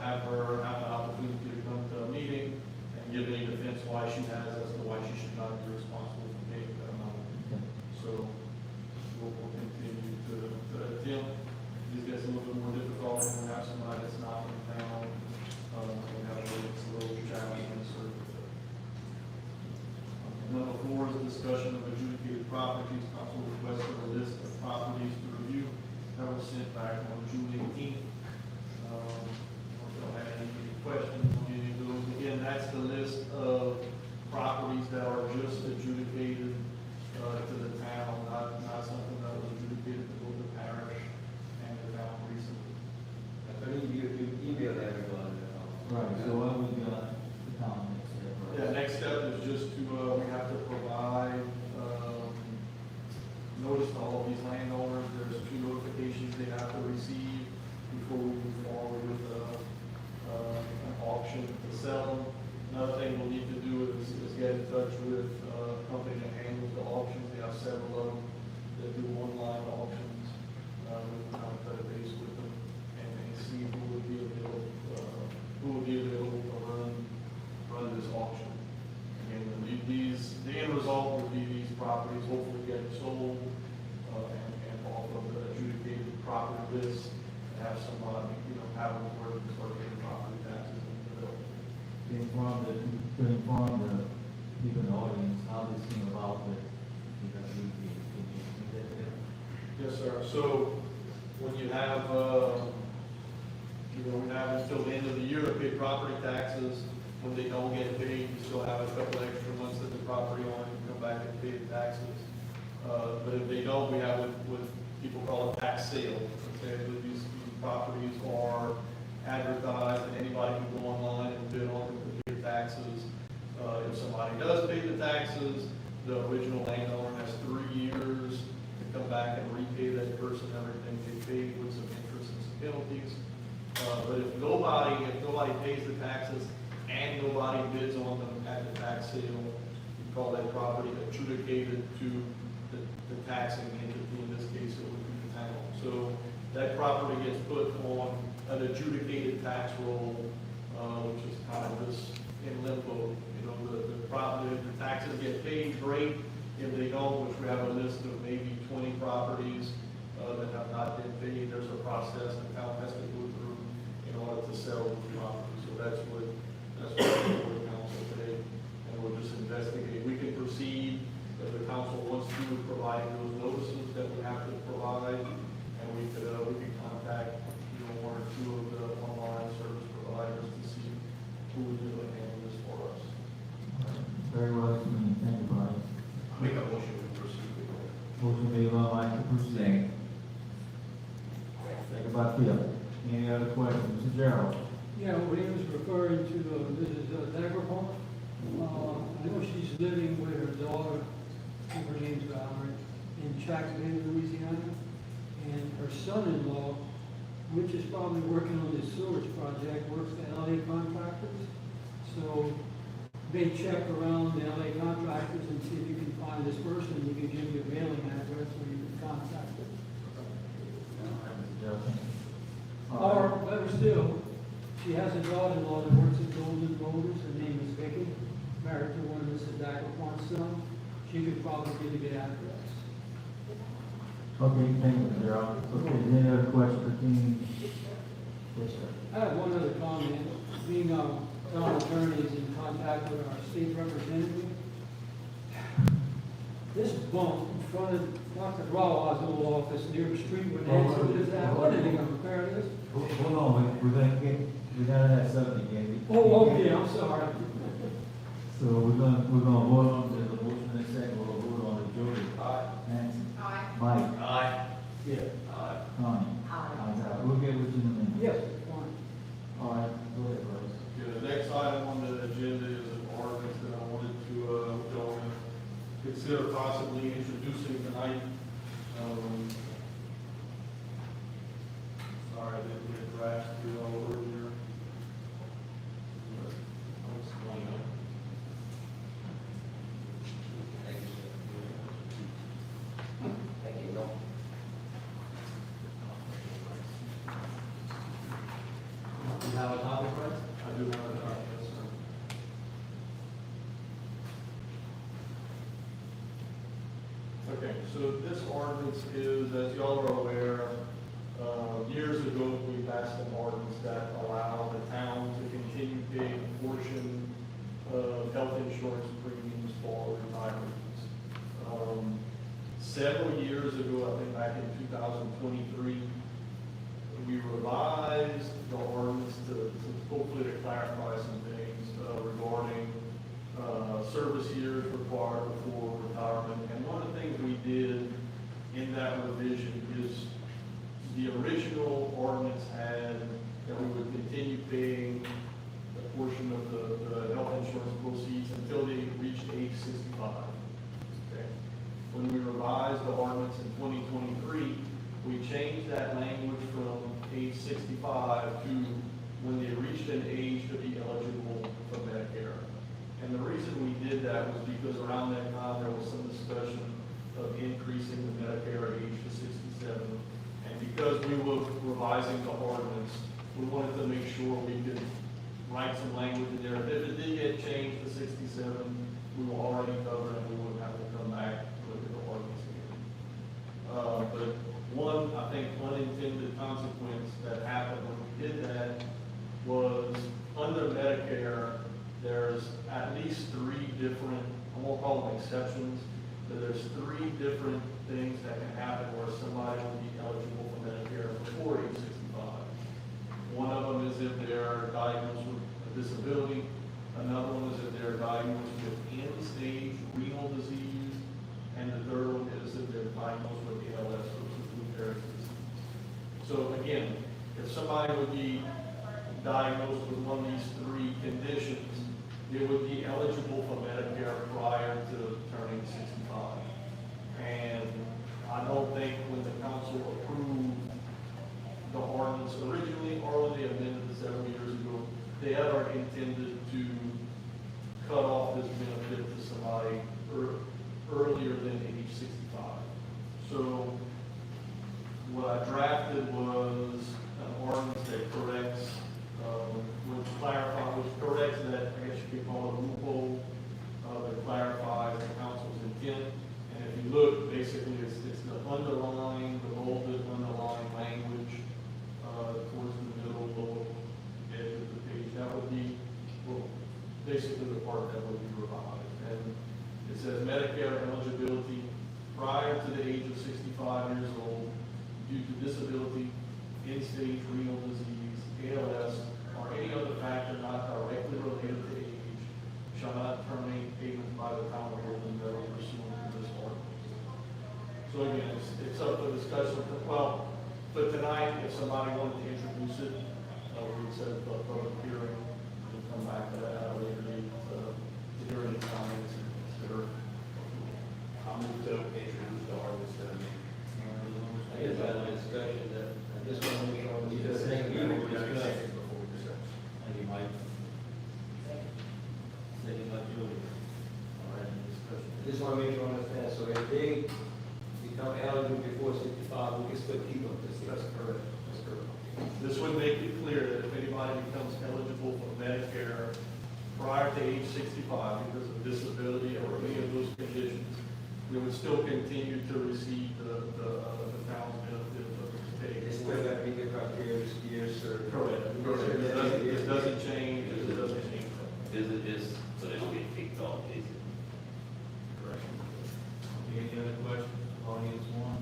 have the opportunity to come to a meeting and give any defense why she has as to why she should not be responsible for paying that amount. So we'll continue to attempt. This gets a little bit more difficult when we have somebody that's not in town. We have it's a little challenging to serve. Number 4 is a discussion of adjudicated properties. Council requested a list of properties to review that was sent back on June 18th. If y'all have any questions on any of those, again, that's the list of properties that are just adjudicated to the town, not something that was adjudicated to both the parish and the town recently. I believe you emailed everyone. Right, so what we got, the town next step, right? Yeah, next step is just to, we have to provide, notice to all of these landowners, there's 2 notifications they have to receive before we move forward with, an auction to sell them. Another thing we'll need to do is get in touch with, a company that handles the auctions, they have several of them that do online auctions, we can kind of touch base with them and see who would be available to run this auction. And the end result would be these properties hopefully getting sold, and off of the adjudicated property list, and have somebody, have them work and start getting property taxes in the bill. To inform the people in the audience how this came about with, Yes, sir. So when you have, we have until the end of the year to pay property taxes. When they don't get paid, you still have a couple extra months that the property owner can come back and pay the taxes. But if they don't, we have what people call a tax sale. Okay, these properties are advertised, and anybody can go online and bid on them to pay the taxes. If somebody does pay the taxes, the original landowner has 3 years to come back and repay that person everything they paid with some interest and some penalties. But if nobody pays the taxes and nobody bids on them at the tax sale, you call that property adjudicated to the taxing entity. In this case, it would be the town. So that property gets put on an adjudicated tax roll, which is kind of this in limbo. The taxes get paid, great. If they don't, which we have a list of maybe 20 properties that have not been paid, there's a process the town has to go through in order to sell the property. So that's what we're doing with the council today, and we'll just investigate. We can proceed if the council wants to provide those notices that we have to provide, and we can contact 1 or 2 of the online service providers to see who would be able to handle this for us. Very well, thank you, Brian. Make a motion to proceed with that. Motion made by Mike to proceed. Second by Phil. Any other questions? Mr. Gerald? Yeah, what he was referring to, Mrs. Dagrapon, I know she's living with her daughter, her name's Valerie, in Jacksonville, Louisiana, and her son-in-law, which is probably working on this sewage project, works for LA contractors. So they check around the LA contractors and see if you can find this person, you can give you a mailing address where you can contact them. Or, better still, she has a daughter-in-law that works at Golden Motors, her name is Vicky, married to one of Mrs. Dagrapon's sons. She could probably give you the address. Okay, thank you, Mr. Gerald. Okay, any other questions for King? Yes, sir. I have one other comment. Being town attorney is in contact with our state representative. This bump in front of Dr. Rawa's old office near the street where the exit is at, what are they gonna repair this? Hold on, we're gonna have something again. Oh, okay, I'm sorry. So we're gonna vote on, there's a motion and a second, we'll vote on it. Jody? Aye. Nancy? Aye. Mike? Aye. Yeah. Aye. Connie? Aye. We'll get with you in a minute. Yes, fine. All right, go ahead, Rose. Yeah, the next item on the agenda is an ordinance that I wanted to, consider possibly introducing tonight. Sorry, I didn't get draft through all earlier. But I'll explain it. Thank you, Bill. as y'all are aware, years ago, we passed an ordinance that allowed the town to continue paying a portion of health insurance premiums for retirees. Several years ago, I think back in 2023, we revised the ordinance to hopefully to clarify some things regarding service years required before retirement. And one of the things we did in that revision is the original ordinance had that we would continue paying a portion of the health insurance proceeds until they reached age 65. Okay. When we revised the ordinance in 2023, we changed that language from age 65 to when they reached an age to be eligible for Medicare. And the reason we did that was because around that time, there was some discussion of increasing the Medicare age to 67. And because we were revising the ordinance, we wanted to make sure we could write some language in there. If it did get changed to 67, we were already covered and we wouldn't have to come back and look at the ordinance again. But one, I think, unintended consequence that happened when we did that was under Medicare, there's at least three different, I won't call them exceptions, but there's three different things that can happen where somebody will be eligible for Medicare before age 65. One of them is if they're diagnosed with a disability. Another one is if they're diagnosed with end-stage renal disease. And the third one is if they're diagnosed with ALS, which is Lou Gehrig's disease. So again, if somebody would be diagnosed with one of these three conditions, they would be eligible for Medicare prior to turning 65. And I don't think when the council approved the ordinance originally, or when they amended it several years ago, they ever intended to cut off this benefit to somebody earlier than age 65. So what I drafted was an ordinance that corrects, which corrects that, I guess you could call it a loophole, that clarifies the council's intent. And if you look, basically, it's the underlying, the bolded underlying language towards the middle, lower edge of the page. That would be, well, basically the part that would be revised. And it says Medicare eligibility prior to the age of 65 years old due to disability, end-stage renal disease, ALS, or any other factor not directly related to age shall not terminate payments by the town of Golden Meadow pursuant to this ordinance. So again, it's up for discussion. Well, but tonight, if somebody wanted to introduce it, we would set up a public hearing and come back to that at a later date to hear any comments and consider. I'll move to introduce the ordinance to me. I guess I had a discussion that, I just want to make sure we just think we were discussing. Thank you, Mike. Second by Julie. All right, any discussion? I just want to make sure I understand, so if they become eligible before 65, we can still keep them to 65. That's correct. That's correct. This would make it clear that if anybody becomes eligible for Medicare prior to age 65 because of disability or any of those conditions, we would still continue to receive the town's benefit of the state. They still got to meet the criteria, years served. Correct. It doesn't change, it doesn't change. This is just so they don't get kicked off, basically. Correct. Any other questions? Audience one,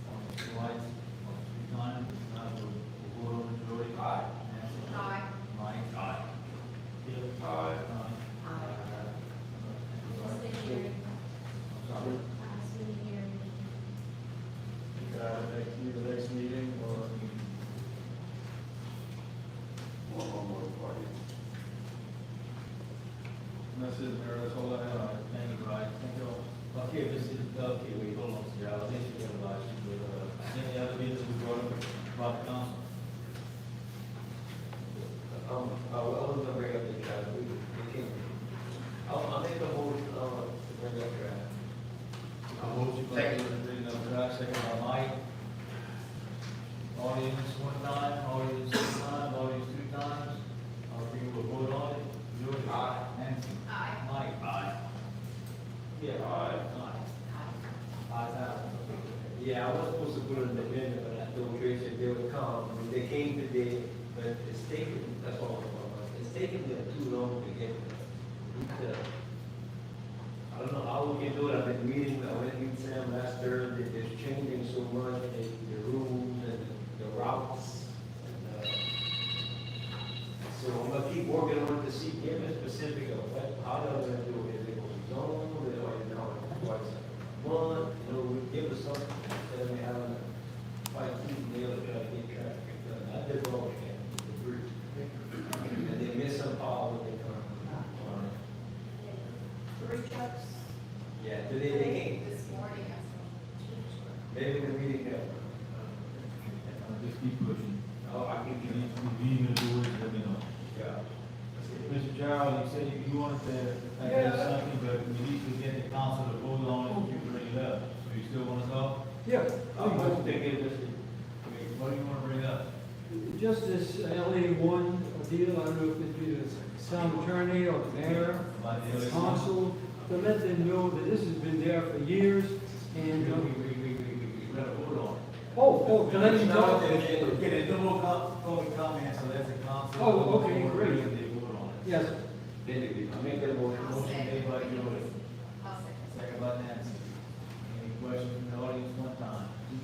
audience two, lights, audience three times. Now we'll vote on the majority. Aye. Nancy? Aye. Mike? Aye. Bill? Aye. Sorry. The next meeting, or One more party. that's it, Mayor, that's all I have. Thank you, Brian. Thank you all. Okay, this is, okay, wait, hold on, sir. I think we have a lot, any other business we brought up, the council? I was going to bring up the draft, we can, I'll make a motion, to bring up draft. Motion by President Draft, second by Mike. Audience one time, audience two times, audience three times. We will vote on it. Julie? Aye. Nancy? Aye. Mike? Aye. Yeah. Aye. Aye. 5,000. Yeah, I was supposed to put it in the agenda, but I told Tracy if they would come. I mean, they came today, but it's taken, that's all. It's taken them too long to get there. I don't know how we can do it. I've been meeting, I went to meet Sam last Thursday. It's changing so much, the rules and the routes. And, so I'm gonna keep working on it to see, give me a specific of what, how they're gonna do it. Is it gonna be zone, or is it twice a month? You know, give us something instead of having to fight tooth and nail to try to get traffic done. I did what we can, the bridge. And they miss some power when they come. Three trucks. Yeah, today they came. This morning, I Maybe the meeting helped. Just keep pushing. Oh, I can If give you. you need me to do it, let me know. Yeah. Mr. Gerald, you said you wanted to add something, but we need to get the council to vote on it, you bring it up. So you still want to talk? Yeah, I'm going to take it, just, What do you want to bring up? just this LA1 deal, I don't know if it'd be the town attorney or the mayor, About the the other council, to let them know that this has been there for years, and, We gotta vote on it. to let you talk. Okay, there's no more public comments, so that's the council. Oh, okay, great. They vote on it. Yes, I make that motion. Motion made by Joey, I'll second. second by Nancy. Any questions from the audience? One time, two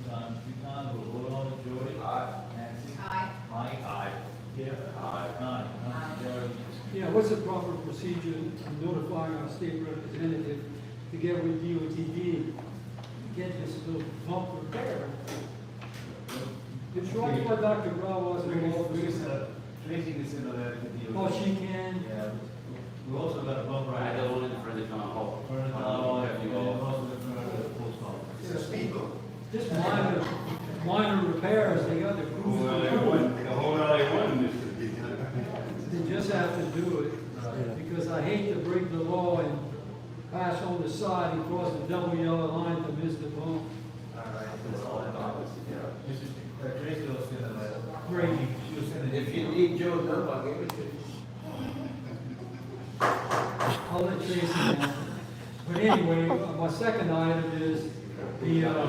times, we'll vote on it. Joey? Aye. Nancy? Aye. Mike? Aye. Yeah? Aye. None. Majority. yeah, what's the proper procedure to notify our state representative to get with DOTD, get this little pump repaired? It's right what Dr. Bravo was. Tracy can send a letter to DOT. Oh, she can? Yeah, we also got a bump I right. don't want it for the town hall. Furnace Hall, and also in front of the post office. It's a speed bump. Just minor repairs, they got the crews. The whole LA1 is to be. They just have to do it, because I hate to break the law and pass on the side and cross the double yellow line to miss the bump. All right, that's all I thought. Tracy will send a letter. Great. She will send it. If you need Joe's number, I'll give it to you. I'll let Tracy know. But anyway, my second item is the, you gotta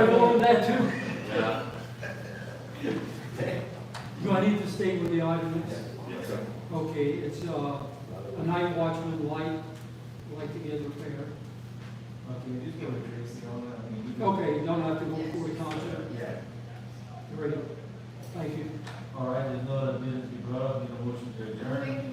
go on that too? Yeah. Do I need to state what the item is? Yes, sir. Okay, it's, a night watchman light to get repaired. Okay, just give it to Tracy on it. I mean, you can- Okay, you don't have to go before the council. Yeah. Great. Thank you. All right, there's no other business to be brought up, need a motion to adjourn.